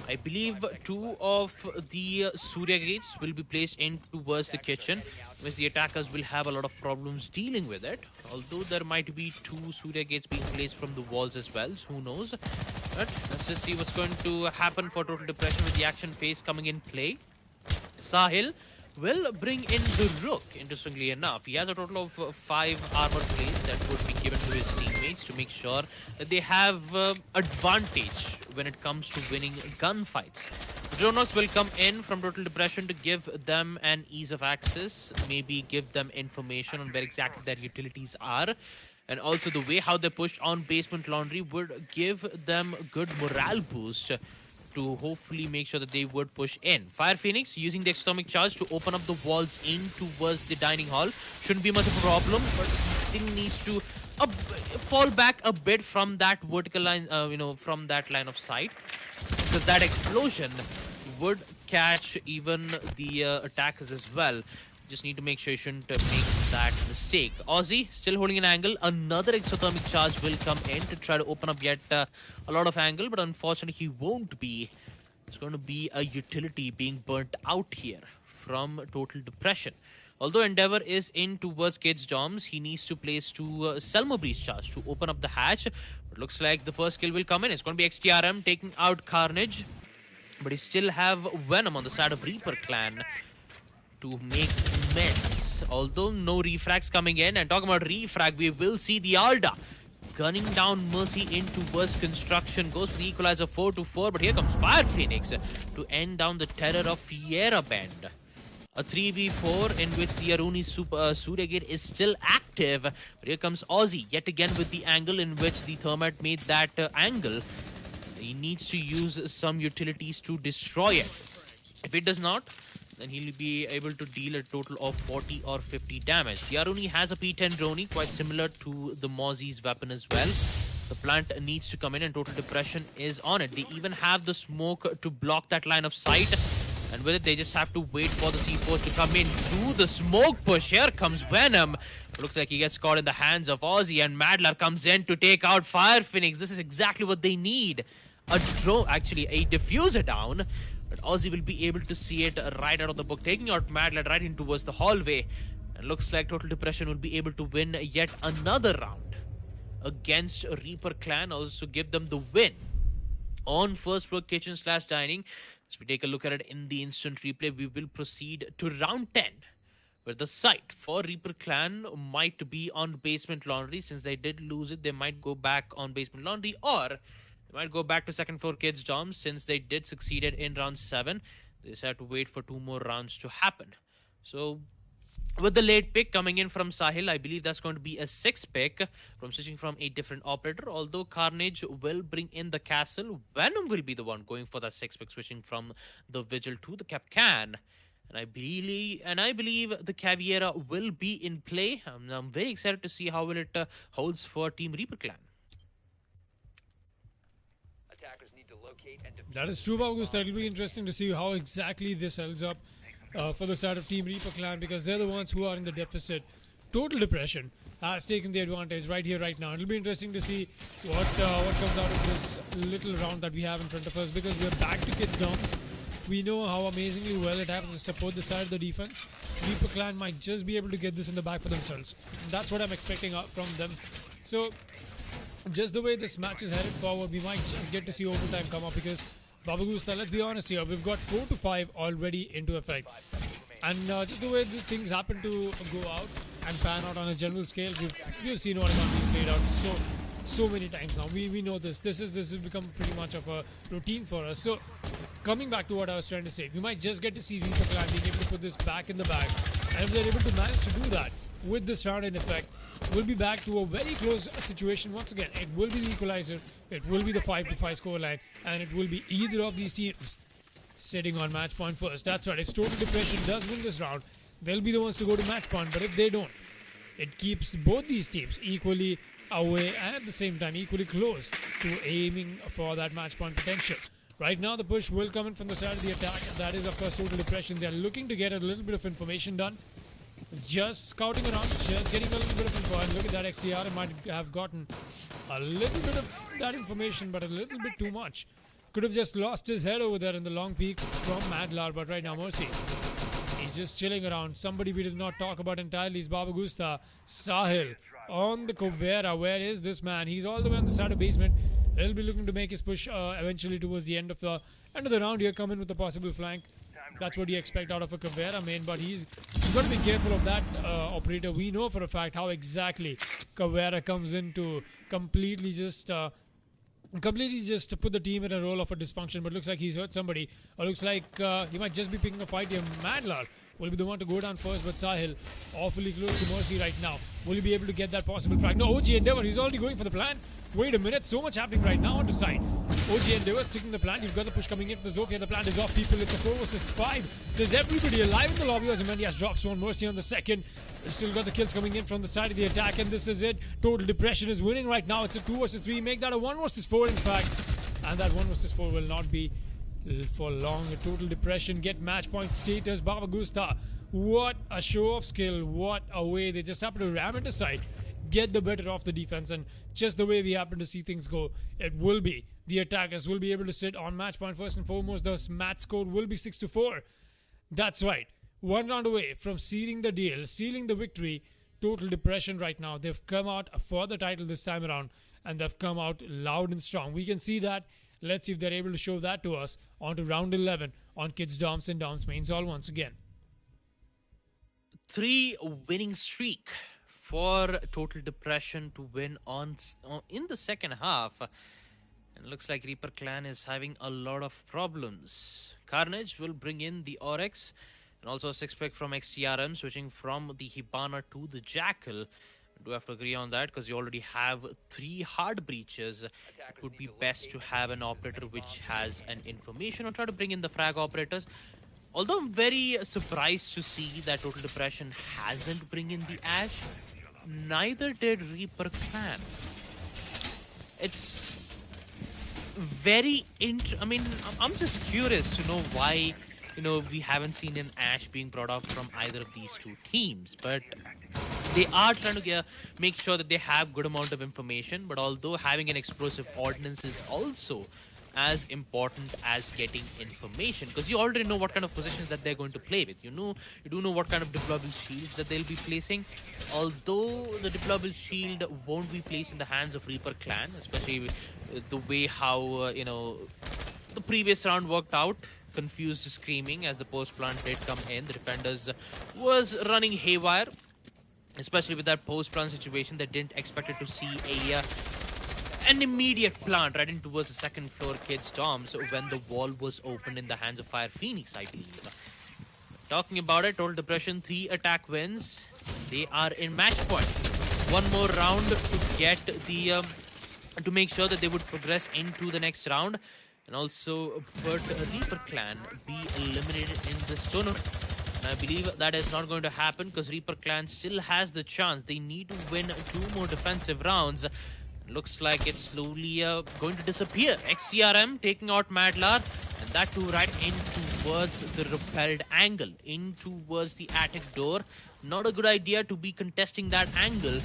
I believe 2 of the Surya Gates will be placed in towards the kitchen, which the attackers will have a lot of problems dealing with it. Although there might be 2 Surya Gates being placed from the walls as well, so who knows. But let's just see what's going to happen for Total Depression with the action phase coming in play. Sahil will bring in the Rook, interestingly enough. He has a total of 5 armor plates that would be given to his teammates to make sure that they have advantage when it comes to winning gunfights. Dronox will come in from Total Depression to give them an ease of access, maybe give them information on where exactly their utilities are. And also the way how they pushed on Basement Laundry would give them good morale boost to hopefully make sure that they would push in. Fire Phoenix using the Exotomic Charge to open up the walls in towards the dining hall. Shouldn't be much of a problem, but he still needs to fall back a bit from that vertical line, from that line of sight. Because that explosion would catch even the attackers as well. Just need to make sure you shouldn't make that mistake. Aussie still holding an angle. Another exothermic charge will come in to try to open up yet a lot of angle, but unfortunately he won't be. It's going to be a utility being burnt out here from Total Depression. Although Endeavor is in towards Kids Doms, he needs to place 2 Selma Breeze charge to open up the hatch. But looks like the first kill will come in. It's going to be XTRM taking out Carnage. But he still have Venom on the side of Reaper Clan to make amends. Although no refrags coming in, and talking about refrag, we will see the Alda gunning down Mercy in towards construction. Goes for the equalizer 4-4, but here comes Fire Phoenix to end down the terror of Fiera Bend. A 3v4 in which the Aruni Surya Gate is still active. But here comes Aussie yet again with the angle in which the Thermite made that angle. He needs to use some utilities to destroy it. If it does not, then he'll be able to deal a total of 40 or 50 damage. The Aruni has a P10 Droni, quite similar to the Mozzie's weapon as well. The plant needs to come in and Total Depression is on it. They even have the smoke to block that line of sight. And with it, they just have to wait for the C4 to come in through the smoke push. Here comes Venom. Looks like he gets caught in the hands of Aussie, and Madler comes in to take out Fire Phoenix. This is exactly what they need. A diffuser down. But Aussie will be able to see it right out of the book, taking out Madlad right in towards the hallway. And looks like Total Depression will be able to win yet another round against Reaper Clan, also give them the win on first floor kitchen/dining. As we take a look at it in the instant replay, we will proceed to round 10, where the site for Reaper Clan might be on Basement Laundry. Since they did lose it, they might go back on Basement Laundry, or might go back to second floor Kids Doms since they did succeeded in round 7. They just have to wait for 2 more rounds to happen. So with the late pick coming in from Sahil, I believe that's going to be a 6 pick from switching from a different operator. Although Carnage will bring in the castle, Venom will be the one going for that 6 pick, switching from the Vigil to the Capcan. And I believe the Caviera will be in play. I'm very excited to see how will it holds for Team Reaper Clan. That is true, August. It'll be interesting to see how exactly this holds up for the side of Team Reaper Clan, because they're the ones who are in the deficit. Total Depression has taken the advantage right here, right now. It'll be interesting to see what comes out of this little round that we have in front of us, because we're back to Kids Doms. We know how amazingly well it happens to support the side of the defense. Reaper Clan might just be able to get this in the bag for themselves. That's what I'm expecting out from them. So, just the way this match is headed forward, we might just get to see overtime come up, because Baba Gusta, let's be honest here, we've got 4 to 5 already into effect. And just the way the things happen to go out and pan out on a general scale, we've seen what about being played out so many times now. We know this. This has become pretty much of a routine for us. So, coming back to what I was trying to say, we might just get to see Reaper Clan being able to put this back in the bag. And if they're able to manage to do that with this round in effect, we'll be back to a very close situation once again. It will be the equalizer, it will be the 5 to 5 scoreline, and it will be either of these teams sitting on match point first. That's right, if Total Depression does win this round, they'll be the ones to go to match point. But if they don't, it keeps both these teams equally away and at the same time equally close to aiming for that match point potential. Right now, the push will come in from the side of the attack. That is, of course, Total Depression. They're looking to get a little bit of information done. Just scouting around, just getting a little bit of info. And look at that, XTR might have gotten a little bit of that information, but a little bit too much. Could have just lost his head over there in the long peak from Madlar, but right now, Mercy. He's just chilling around. Somebody we did not talk about entirely is Baba Gusta. Sahil on the Covera. Where is this man? He's all the way on the side of basement. He'll be looking to make his push eventually towards the end of the round here. Come in with a possible flank. That's what you expect out of a Covera main, but he's got to be careful of that operator. We know for a fact how exactly Covera comes in to completely just to put the team in a role of a dysfunction, but looks like he's hurt somebody. Or looks like he might just be picking a fight here. Madlar will be the one to go down first, but Sahil awfully close to Mercy right now. Will he be able to get that possible frag? No, OG Endeavor, he's already going for the plan. Wait a minute, so much happening right now on the side. OG Endeavor sticking the plan. You've got the push coming in from the Zofia. The plan is off, people. It's a 4 versus 5. There's everybody alive in the lobby. Ozymandias drops one. Mercy on the second. Still got the kills coming in from the side of the attack, and this is it. Total Depression is winning right now. It's a 2 versus 3. Make that a 1 versus 4, in fact. And that 1 versus 4 will not be for long. A Total Depression get match point status. Baba Gusta. What a show of skill. What a way. They just happen to ram it aside, get the better of the defense, and just the way we happen to see things go, it will be the attackers will be able to sit on match point first and foremost. The match score will be 6 to 4. That's right. 1 round away from sealing the deal, sealing the victory. Total Depression right now. They've come out for the title this time around, and they've come out loud and strong. We can see that. Let's see if they're able to show that to us on to round 11 on Kids Doms and Doms Mains all once again. 3 winning streak for Total Depression to win on in the second half. And looks like Reaper Clan is having a lot of problems. Carnage will bring in the Oryx, and also a 6-pick from XTRM, switching from the Hibana to the Jackal. I do have to agree on that, because you already have 3 hard breaches. It would be best to have an operator which has an information, or try to bring in the frag operators. Although I'm very surprised to see that Total Depression hasn't bring in the Ash, neither did Reaper Clan. It's very I mean, I'm just curious to know why, we haven't seen an Ash being brought up from either of these 2 teams. But they are trying to make sure that they have good amount of information. But although having an explosive ordnance is also as important as getting information, because you already know what kind of positions that they're going to play with. You do know what kind of deployable shields that they'll be placing. Although the deployable shield won't be placed in the hands of Reaper Clan, especially the way how the previous round worked out. Confused screaming as the post plant did come in. The defenders was running haywire, especially with that post plant situation. They didn't expect it to see an immediate plant right in towards the second floor Kids Doms when the wall was opened in the hands of Fire Phoenix, I believe. Talking about it, Total Depression 3 attack wins. They are in match point. 1 more round to get the to make sure that they would progress into the next round, and also put Reaper Clan be eliminated in this tournament. And I believe that is not going to happen, because Reaper Clan still has the chance. They need to win 2 more defensive rounds. Looks like it's slowly going to disappear. XCRM taking out Madlar, and that too right in towards the repelled angle, in towards the attic door. Not a good idea to be contesting that angle.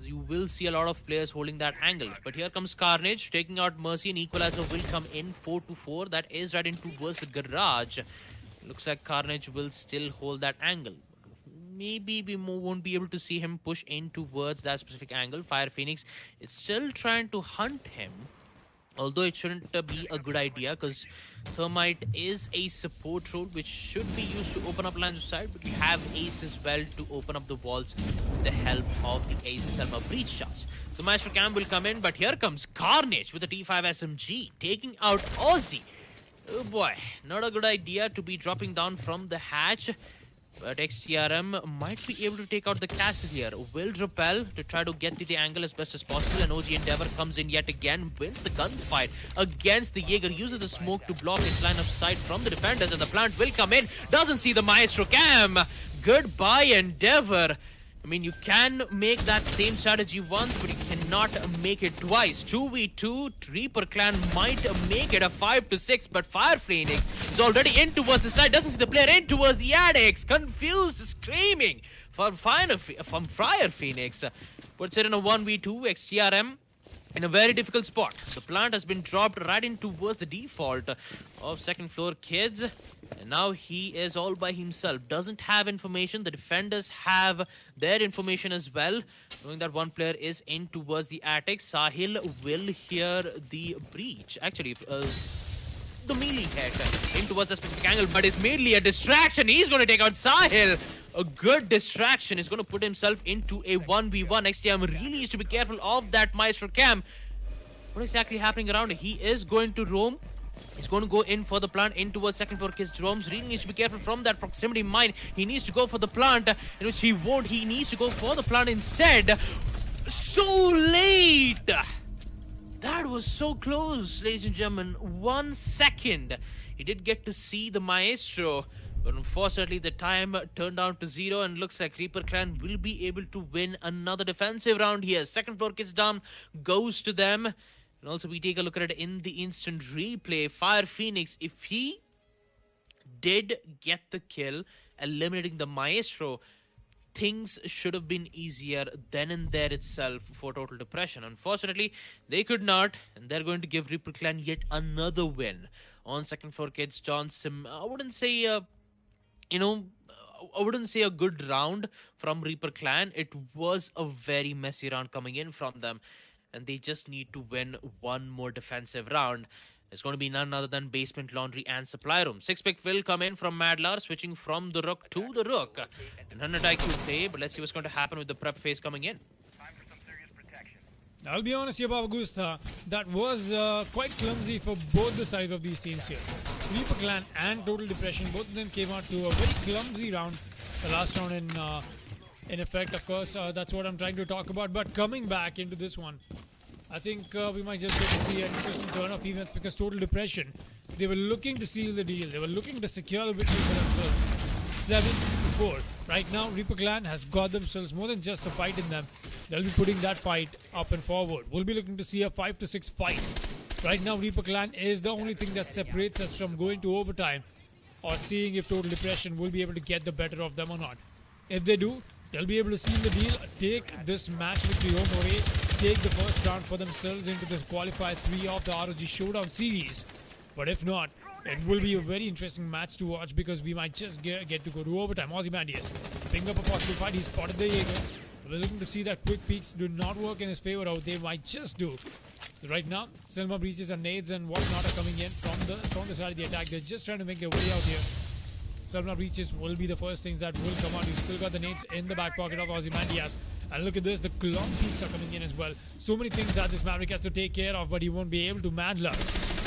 You will see a lot of players holding that angle. But here comes Carnage taking out Mercy, and Equalizer will come in 4-4. That is right in towards the garage. Looks like Carnage will still hold that angle. Maybe we won't be able to see him push in towards that specific angle. Fire Phoenix is still trying to hunt him. Although it shouldn't be a good idea because Thermite is a support role which should be used to open up lines of sight. But we have Ace as well to open up the walls with the help of the Ace Selma Breach shots. The Maestro Cam will come in, but here comes Carnage with the T5 SMG taking out Aussie. Oh boy, not a good idea to be dropping down from the hatch. But XTRM might be able to take out the castle here. Will repel to try to get to the angle as best as possible. And OG Endeavor comes in yet again, wins the gunfight against the Jaeger, uses the smoke to block its line of sight from the defenders. And the plant will come in, doesn't see the Maestro Cam. Goodbye, Endeavor. I mean, you can make that same strategy once, but you cannot make it twice. 2v2, Reaper Clan might make it a 5-6, but Fire Phoenix is already in towards the side, doesn't see the player in towards the attics. Confused, screaming from Fire Phoenix. Puts it in a 1v2, XTRM in a very difficult spot. The plant has been dropped right in towards the default of second floor kids. And now he is all by himself. Doesn't have information. The defenders have their information as well. Knowing that one player is in towards the attic. Sahil will hear the breach. Actually, the melee hit in towards a specific angle. But it's mainly a distraction. He's going to take out Sahil. A good distraction is going to put himself into a 1v1. XTM really needs to be careful of that Maestro Cam. What is exactly happening around? He is going to roam. He's going to go in for the plant in towards second floor kids' drones. Really needs to be careful from that proximity mine. He needs to go for the plant, in which he won't. He needs to go for the plant instead. So late! That was so close, ladies and gentlemen. 1 second. He did get to see the Maestro, but unfortunately the time turned down to 0, and looks like Reaper Clan will be able to win another defensive round here. Second floor kids down goes to them. And also we take a look at it in the instant replay. Fire Phoenix, if he did get the kill, eliminating the Maestro, things should have been easier then and there itself for Total Depression. Unfortunately, they could not, and they're going to give Reaper Clan yet another win on second floor kids. Johnson, I wouldn't say, I wouldn't say a good round from Reaper Clan. It was a very messy round coming in from them. And they just need to win one more defensive round. It's going to be none other than Basement, Laundry, and Supply Room. 6-pick will come in from Madlar, switching from the Rook to the Rook. And 100 IQ play, but let's see what's going to happen with the prep phase coming in. I'll be honest here, Baba Gusta, that was quite clumsy for both the sides of these teams here. Reaper Clan and Total Depression, both of them came out to a very clumsy round. The last round in effect, of course, that's what I'm trying to talk about. But coming back into this one, I think we might just get to see an interesting turn of events, because Total Depression, they were looking to seal the deal. They were looking to secure the victory for themselves. 7-4. Right now, Reaper Clan has got themselves more than just a fight in them. They'll be putting that fight up and forward. We'll be looking to see a 5-6 fight. Right now, Reaper Clan is the only thing that separates us from going to overtime or seeing if Total Depression will be able to get the better of them or not. If they do, they'll be able to seal the deal, take this match victory home away, take the first round for themselves into the qualifier 3 of the ROG Showdown series. But if not, it will be a very interesting match to watch, because we might just get to go to overtime. Ozymandias picking up a possible fight. He spotted the Jaeger. We're looking to see that quick peeks do not work in his favor, or they might just do. So right now, Selma breaches and nades and whatnot are coming in from the side of the attack. They're just trying to make their way out here. Selma breaches will be the first things that will come out. He's still got the nades in the back pocket of Ozymandias. And look at this, the clock peaks are coming in as well. So many things that this Maverick has to take care of, but he won't be able to. Madler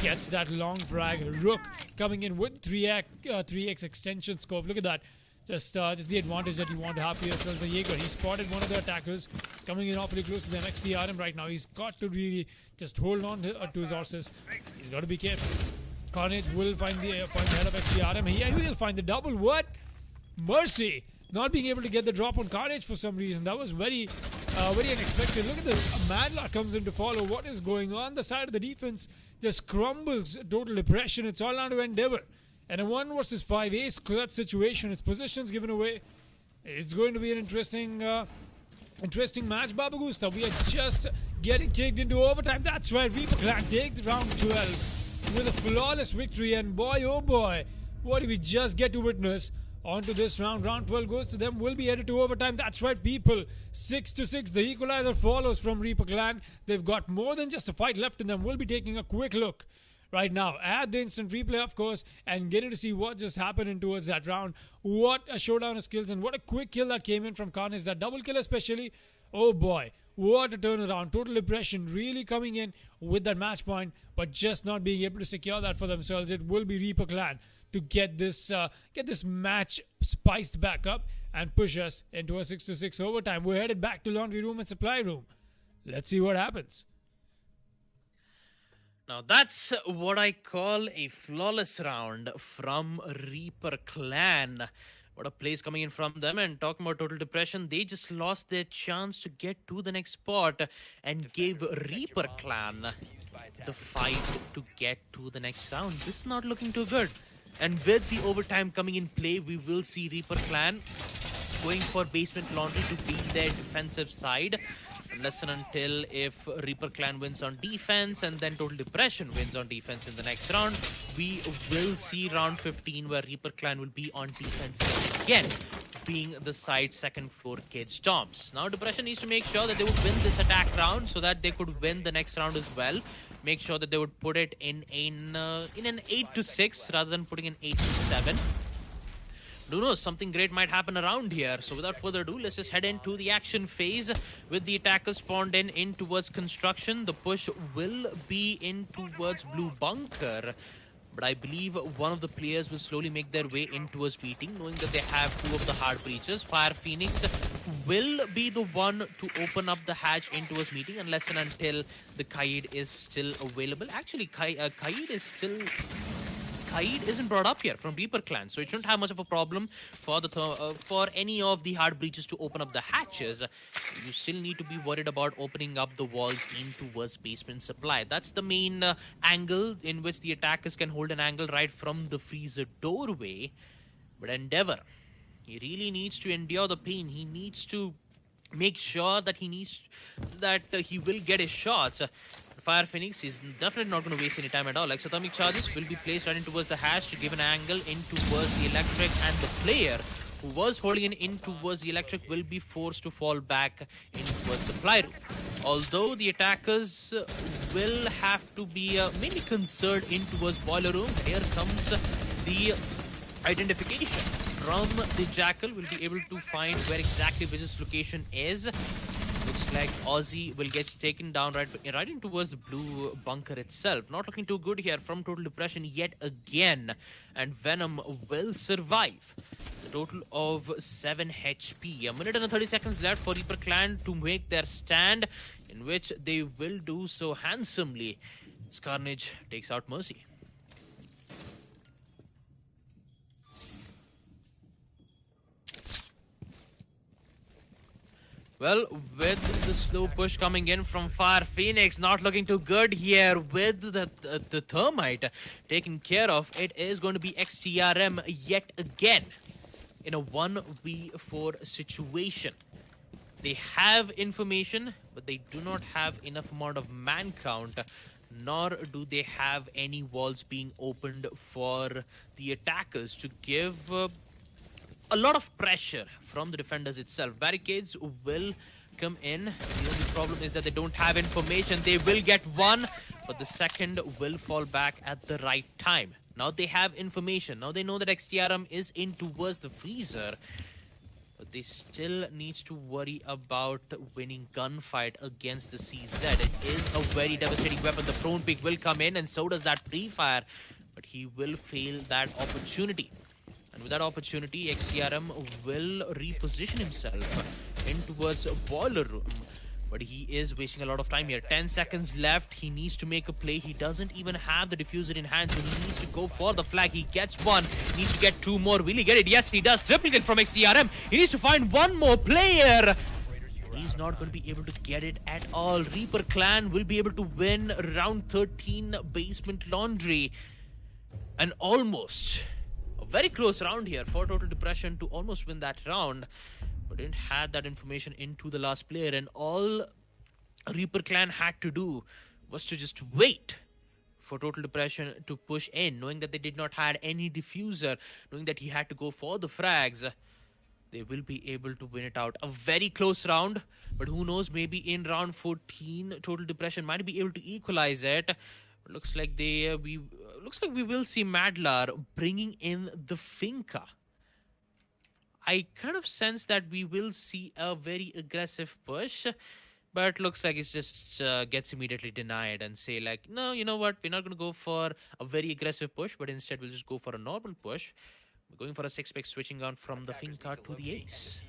gets that long frag. Rook coming in with 3x extension scope. Look at that. Just the advantage that you want to have for yourself. The Jaeger, he spotted one of the attackers. He's coming in awfully close to them. XDRM right now. He's got to really just hold on to his horses. He's got to be careful. Carnage will find the head of XDRM. He will find the double. What? Mercy not being able to get the drop on Carnage for some reason. That was very very unexpected. Look at this. Madlock comes in to follow. What is going on? The side of the defense just crumbles. Total depression. It's all down to Endeavor. And a 1 versus 5 ace clutch situation. His position's given away. It's going to be an interesting match, Baba Gusta. We are just getting kicked into overtime. That's right. Reaper Clan takes round 12 with a flawless victory. And boy, oh boy, what did we just get to witness? On to this round. Round 12 goes to them. Will be headed to overtime. That's right, people. 6-6. The equalizer follows from Reaper Clan. They've got more than just a fight left in them. We'll be taking a quick look right now at the instant replay, of course, and getting to see what just happened in towards that round. What a showdown of skills and what a quick kill that came in from Carnage. That double kill especially. Oh boy, what a turnaround. Total depression really coming in with that match point, but just not being able to secure that for themselves. It will be Reaper Clan to get this match spiced back up and push us into a 6-6 overtime. We're headed back to laundry room and supply room. Let's see what happens. Now that's what I call a flawless round from Reaper Clan. What a place coming in from them. And talking about total depression, they just lost their chance to get to the next spot and gave Reaper Clan the fight to get to the next round. This is not looking too good. And with the overtime coming in play, we will see Reaper Clan going for basement laundry to be their defensive side. Unless and until if Reaper Clan wins on defense and then Total Depression wins on defense in the next round, we will see round 15 where Reaper Clan will be on defense again, being the side second floor Cage Storms. Now Depression needs to make sure that they would win this attack round so that they could win the next round as well. Make sure that they would put it in an 8-6 rather than putting in 8-7. Who knows, something great might happen around here. So without further ado, let's just head into the action phase with the attackers spawned in towards construction. The push will be in towards blue bunker. But I believe one of the players will slowly make their way in towards meeting, knowing that they have 2 of the hard breaches. Fire Phoenix will be the one to open up the hatch in towards meeting unless and until the Kaid is still available. Actually, Kaid isn't brought up here from Reaper Clan, so it shouldn't have much of a problem for any of the hard breaches to open up the hatches. You still need to be worried about opening up the walls in towards basement supply. That's the main angle in which the attackers can hold an angle right from the freezer doorway. But Endeavor, he really needs to endure the pain. He needs to make sure that he will get his shots. Fire Phoenix is definitely not going to waste any time at all. Exothermic charges will be placed right in towards the hatch to give an angle in towards the electric, and the player who was holding in towards the electric will be forced to fall back in towards supply room. Although the attackers will have to be mainly concerned in towards boiler room. Here comes the identification from the Jackal. Will be able to find where exactly Viz's location is. Looks like Aussie will get taken down right in towards the blue bunker itself. Not looking too good here from Total Depression yet again. And Venom will survive. A total of 7 HP. A minute and 30 seconds left for Reaper Clan to make their stand, in which they will do so handsomely. Carnage takes out Mercy. Well, with the slow push coming in from Fire Phoenix, not looking too good here with the Thermite taken care of. It is going to be XTRM yet again in a 1v4 situation. They have information, but they do not have enough amount of man count, nor do they have any walls being opened for the attackers to give a lot of pressure from the defenders itself. Barricades will come in. The only problem is that they don't have information. They will get one, but the second will fall back at the right time. Now they have information. Now they know that XTRM is in towards the freezer, but they still need to worry about winning gunfight against the CZ. It is a very devastating weapon. The prone pick will come in, and so does that pre-fire, but he will fail that opportunity. And with that opportunity, XTRM will reposition himself in towards a boiler room. But he is wasting a lot of time here. 10 seconds left. He needs to make a play. He doesn't even have the diffuser in hand, so he needs to go for the flag. He gets one. He needs to get 2 more. Will he get it? Yes, he does. Triple kill from XTRM. He needs to find one more player. he's not going to be able to get it at all. Reaper Clan will be able to win round 13 Basement Laundry. And almost a very close round here for Total Depression to almost win that round. But didn't have that information into the last player. And all Reaper Clan had to do was to just wait for Total Depression to push in, knowing that they did not have any diffuser, knowing that he had to go for the frags. They will be able to win it out. A very close round, but who knows, maybe in round 14, Total Depression might be able to equalize it. Looks like we will see Madlar bringing in the Finca. I kind of sense that we will see a very aggressive push, but looks like it just gets immediately denied and say like, no, you know what? We're not going to go for a very aggressive push, but instead we'll just go for a normal push. We're going for a 6-pick switching on from the Finca to the Ace.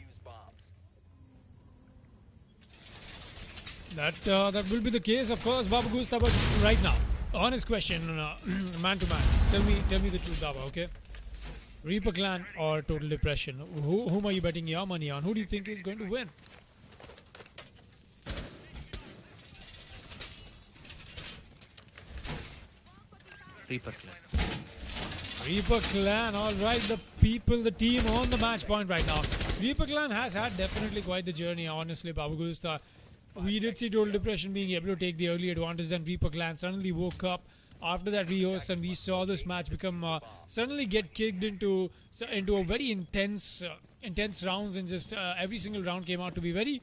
That will be the case, of course, Baba Gusta, but right now, honest question, man to man. Tell me the truth, Baba, okay? Reaper Clan or Total Depression? Whom are you betting your money on? Who do you think is going to win? Reaper Clan. Reaper Clan, alright, the team on the match point right now. Reaper Clan has had definitely quite the journey, honestly, Babu Gusta. We did see Total Depression being able to take the early advantage, then Reaper Clan suddenly woke up after that rehost, and we saw this match become suddenly get kicked into a very intense rounds, and just every single round came out to be very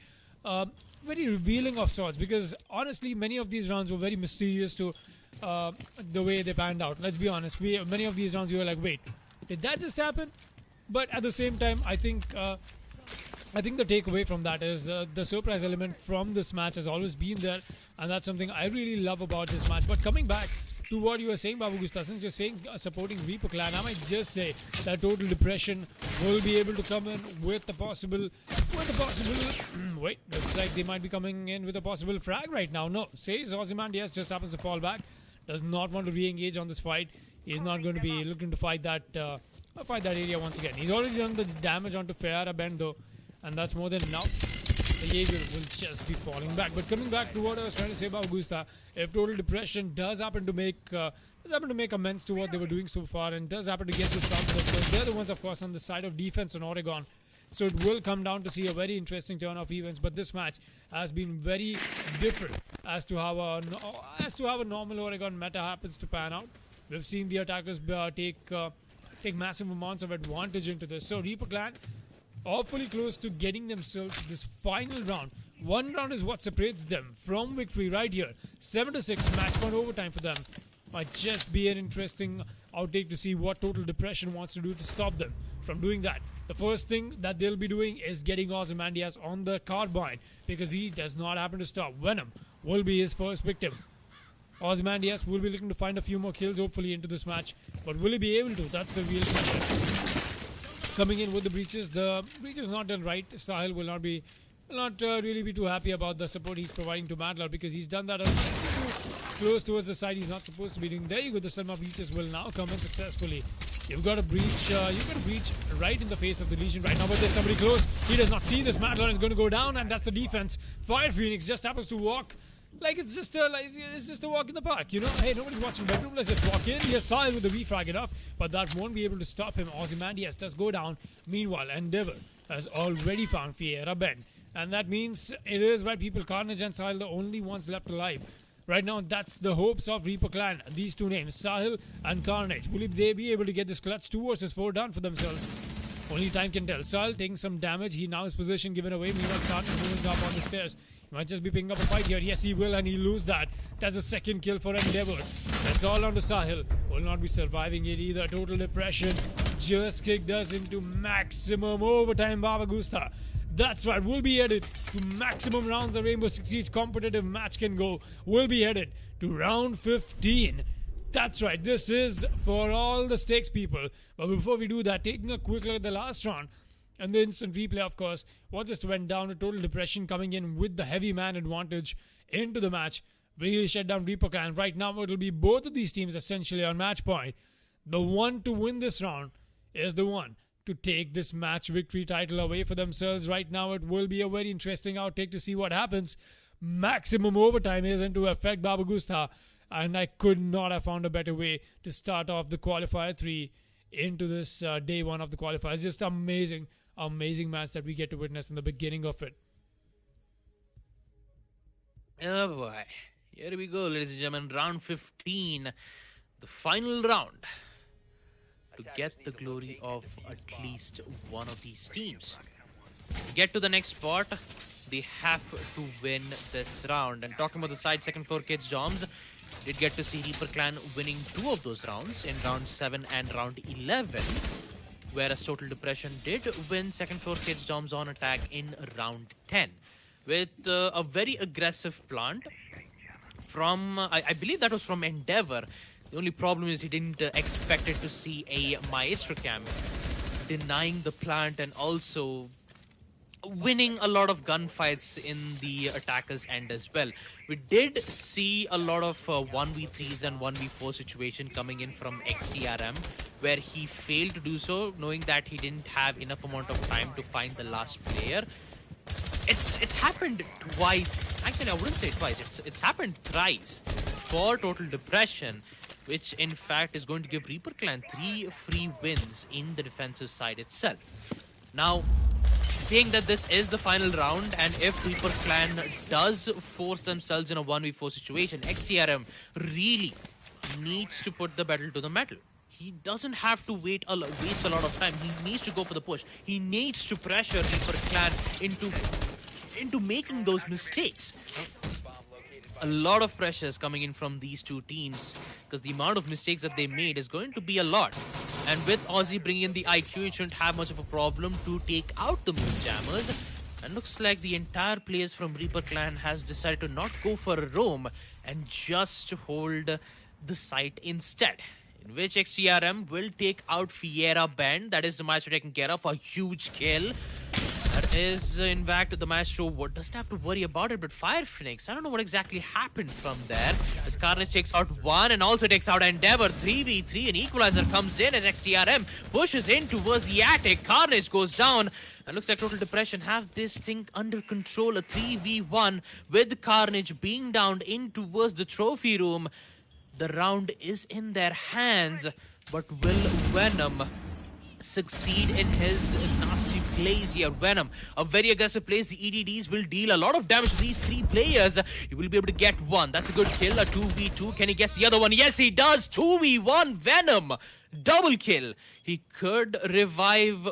revealing of sorts, because honestly many of these rounds were very mysterious to the way they panned out. Let's be honest, many of these rounds we were like, wait, did that just happen? But at the same time, I think the takeaway from that is the surprise element from this match has always been there, and that's something I really love about this match. But coming back to what you were saying, Babu Gusta, since you're saying supporting Reaper Clan, I might just say that Total Depression will be able to come in with a possible wait, looks like they might be coming in with a possible frag right now. No, says Ozymandias, just happens to fall back, does not want to re-engage on this fight. He's not going to be looking to fight that area once again. He's already done the damage onto Ferrara Bend though, and that's more than enough. The Jaeger will just be falling back. But coming back to what I was trying to say about Gusta, if Total Depression does happen to make amends to what they were doing so far, and does happen to get this round, because they're the ones, of course, on the side of defense on Oregon. So it will come down to see a very interesting turn of events. But this match has been very different as to how a normal Oregon meta happens to pan out. We've seen the attackers take massive amounts of advantage into this. So Reaper Clan awfully close to getting themselves this final round. One round is what separates them from victory right here. 7-6 match point overtime for them. Might just be an interesting outtake to see what Total Depression wants to do to stop them from doing that. The first thing that they'll be doing is getting Ozymandias on the carbine, because he does not happen to stop. Venom will be his first victim. Ozymandias will be looking to find a few more kills hopefully into this match, but will he be able to? That's the real question. Coming in with the breaches not done right. Sahil will not really be too happy about the support he's providing to Madlar, because he's done that close towards the side he's not supposed to be doing. There you go, the Selma breaches will now come in successfully. You've got a breach right in the face of the Legion right now, but there's somebody close. He does not see this. Madlar is going to go down, and that's the defense. Fire Phoenix just happens to walk like it's just a walk in the park, you know. Hey, nobody's watching bedroom. Let's just walk in. Yes, Sahil with the refrag enough, but that won't be able to stop him. Ozymandias does go down. Meanwhile, Endeavor has already found Fiera Ben, and that means it is right, people. Carnage and Sahil, the only ones left alive. Right now, that's the hopes of Reaper Clan. These two names, Sahil and Carnage. Will they be able to get this clutch 2 versus 4 done for themselves? Only time can tell. Sahil taking some damage. He now his position given away. Meanwhile, Carnage moving up on the stairs. He might just be picking up a fight here. Yes, he will, and he'll lose that. That's the second kill for Endeavor. That's all on to Sahil. Will not be surviving it either. Total Depression just kicked us into maximum overtime, Baba Gusta. That's right, we'll be headed to maximum rounds a Rainbow Six Siege competitive match can go. We'll be headed to round 15. That's right, this is for all the stakes, people. But before we do that, taking a quick look at the last round and the instant replay, of course, what just went down, a Total Depression coming in with the heavy man advantage into the match. Really shut down Reaper Clan. Right now, it'll be both of these teams essentially on match point. The one to win this round is the one to take this match victory title away for themselves. Right now, it will be a very interesting outtake to see what happens. Maximum overtime is into effect, Baba Gusta, and I could not have found a better way to start off the qualifier 3 into this day 1 of the qualifiers. Just amazing match that we get to witness in the beginning of it. Oh boy. Here we go, ladies and gentlemen. Round 15. The final round. To get the glory of at least one of these teams. To get to the next spot, they have to win this round. And talking about the side, second floor kids Doms, did get to see Reaper Clan winning 2 of those rounds in round 7 and round 11. Whereas Total Depression did win second floor kids Doms on attack in round 10. With a very aggressive plant from, I believe that was from Endeavor. The only problem is he didn't expect it to see a Maestro camp denying the plant and also winning a lot of gunfights in the attacker's end as well. We did see a lot of 1v3s and 1v4 situation coming in from XTRM, where he failed to do so, knowing that he didn't have enough amount of time to find the last player. It's happened twice. Actually, I wouldn't say twice. It's happened thrice for Total Depression, which in fact is going to give Reaper Clan 3 free wins in the defensive side itself. Now, seeing that this is the final round, and if Reaper Clan does force themselves in a 1v4 situation, XTRM really needs to put the pedal to the metal. He doesn't have to waste a lot of time. He needs to go for the push. He needs to pressure Reaper Clan into making those mistakes. A lot of pressure is coming in from these two teams because the amount of mistakes that they made is going to be a lot. And with Aussie bringing in the IQ, it shouldn't have much of a problem to take out the Moonjammers. And looks like the entire players from Reaper Clan has decided to not go for a roam and just hold the site instead. In which XTRM will take out Fiera Bend. That is the Maestro taken care of. A huge kill. That is, in fact, the Maestro doesn't have to worry about it, but Fire Phoenix, I don't know what exactly happened from there. As Carnage takes out 1 and also takes out Endeavor. 3v3, an equalizer comes in as XTRM pushes in towards the attic. Carnage goes down. And looks like Total Depression have this thing under control. A 3v1 with Carnage being down in towards the trophy room. The round is in their hands, but will Venom succeed in his nasty plays here? Venom, a very aggressive plays. The EDDs will deal a lot of damage to these 3 players. He will be able to get 1. That's a good kill. A 2v2. Can he guess the other one? Yes, he does. 2v1 Venom. Double kill. He could revive.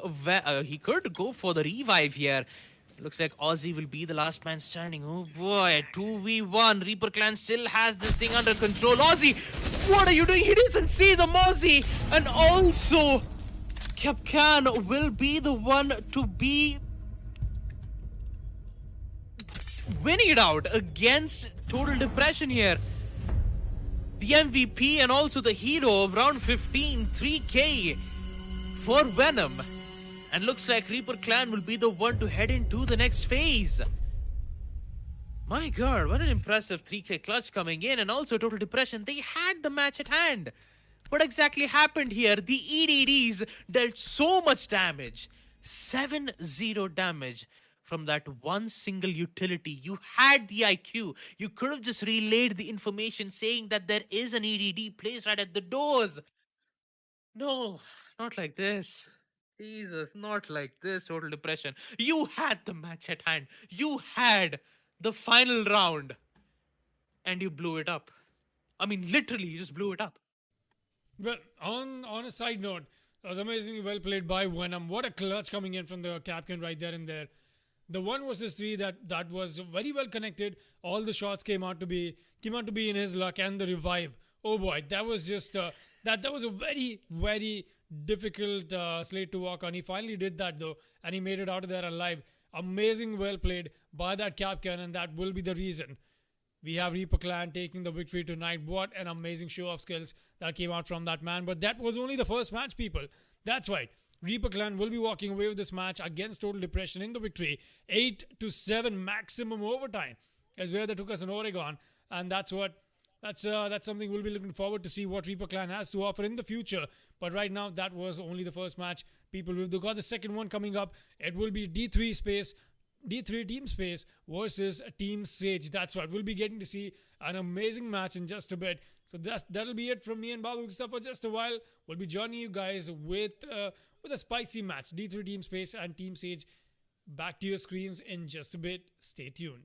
He could go for the revive here. Looks like Aussie will be the last man standing. Oh boy, 2v1. Reaper Clan still has this thing under control. Aussie, what are you doing? He doesn't see the Mozzie. And also, Capcan will be the one to be winning it out against Total Depression here. The MVP and also the hero of round 15, 3K for Venom. And looks like Reaper Clan will be the one to head into the next phase. My god, what an impressive 3K clutch coming in. And also Total Depression, they had the match at hand. What exactly happened here? The EDDs dealt so much damage. 7-0 damage from that one single utility. You had the IQ. You could have just relayed the information saying that there is an EDD placed right at the doors. No, not like this. Jesus, not like this, Total Depression. You had the match at hand. You had the final round. And you blew it up. I mean, literally, you just blew it up. Well, on a side note, that was amazingly well played by Venom. What a clutch coming in from the Capcan right there and there. The 1 versus 3 that was very well connected. All the shots came out to be in his luck, and the revive. Oh boy, that was just that was a very, very difficult slate to walk on. He finally did that though, and he made it out of there alive. Amazing, well played by that Capcan, and that will be the reason we have Reaper Clan taking the victory tonight. What an amazing show of skills that came out from that man. But that was only the first match, people. That's right. Reaper Clan will be walking away with this match against Total Depression in the victory. 8-7 maximum overtime is where they took us in Oregon. And that's what That's something we'll be looking forward to see what Reaper Clan has to offer in the future. But right now, that was only the first match. People, we've got the second one coming up. It will be D3 Team Space versus Team Sage. That's right. We'll be getting to see an amazing match in just a bit. So that'll be it from me and Babu Gusta for just a while. We'll be joining you guys with a spicy match. D3 Team Space and Team Sage. Back to your screens in just a bit. Stay tuned.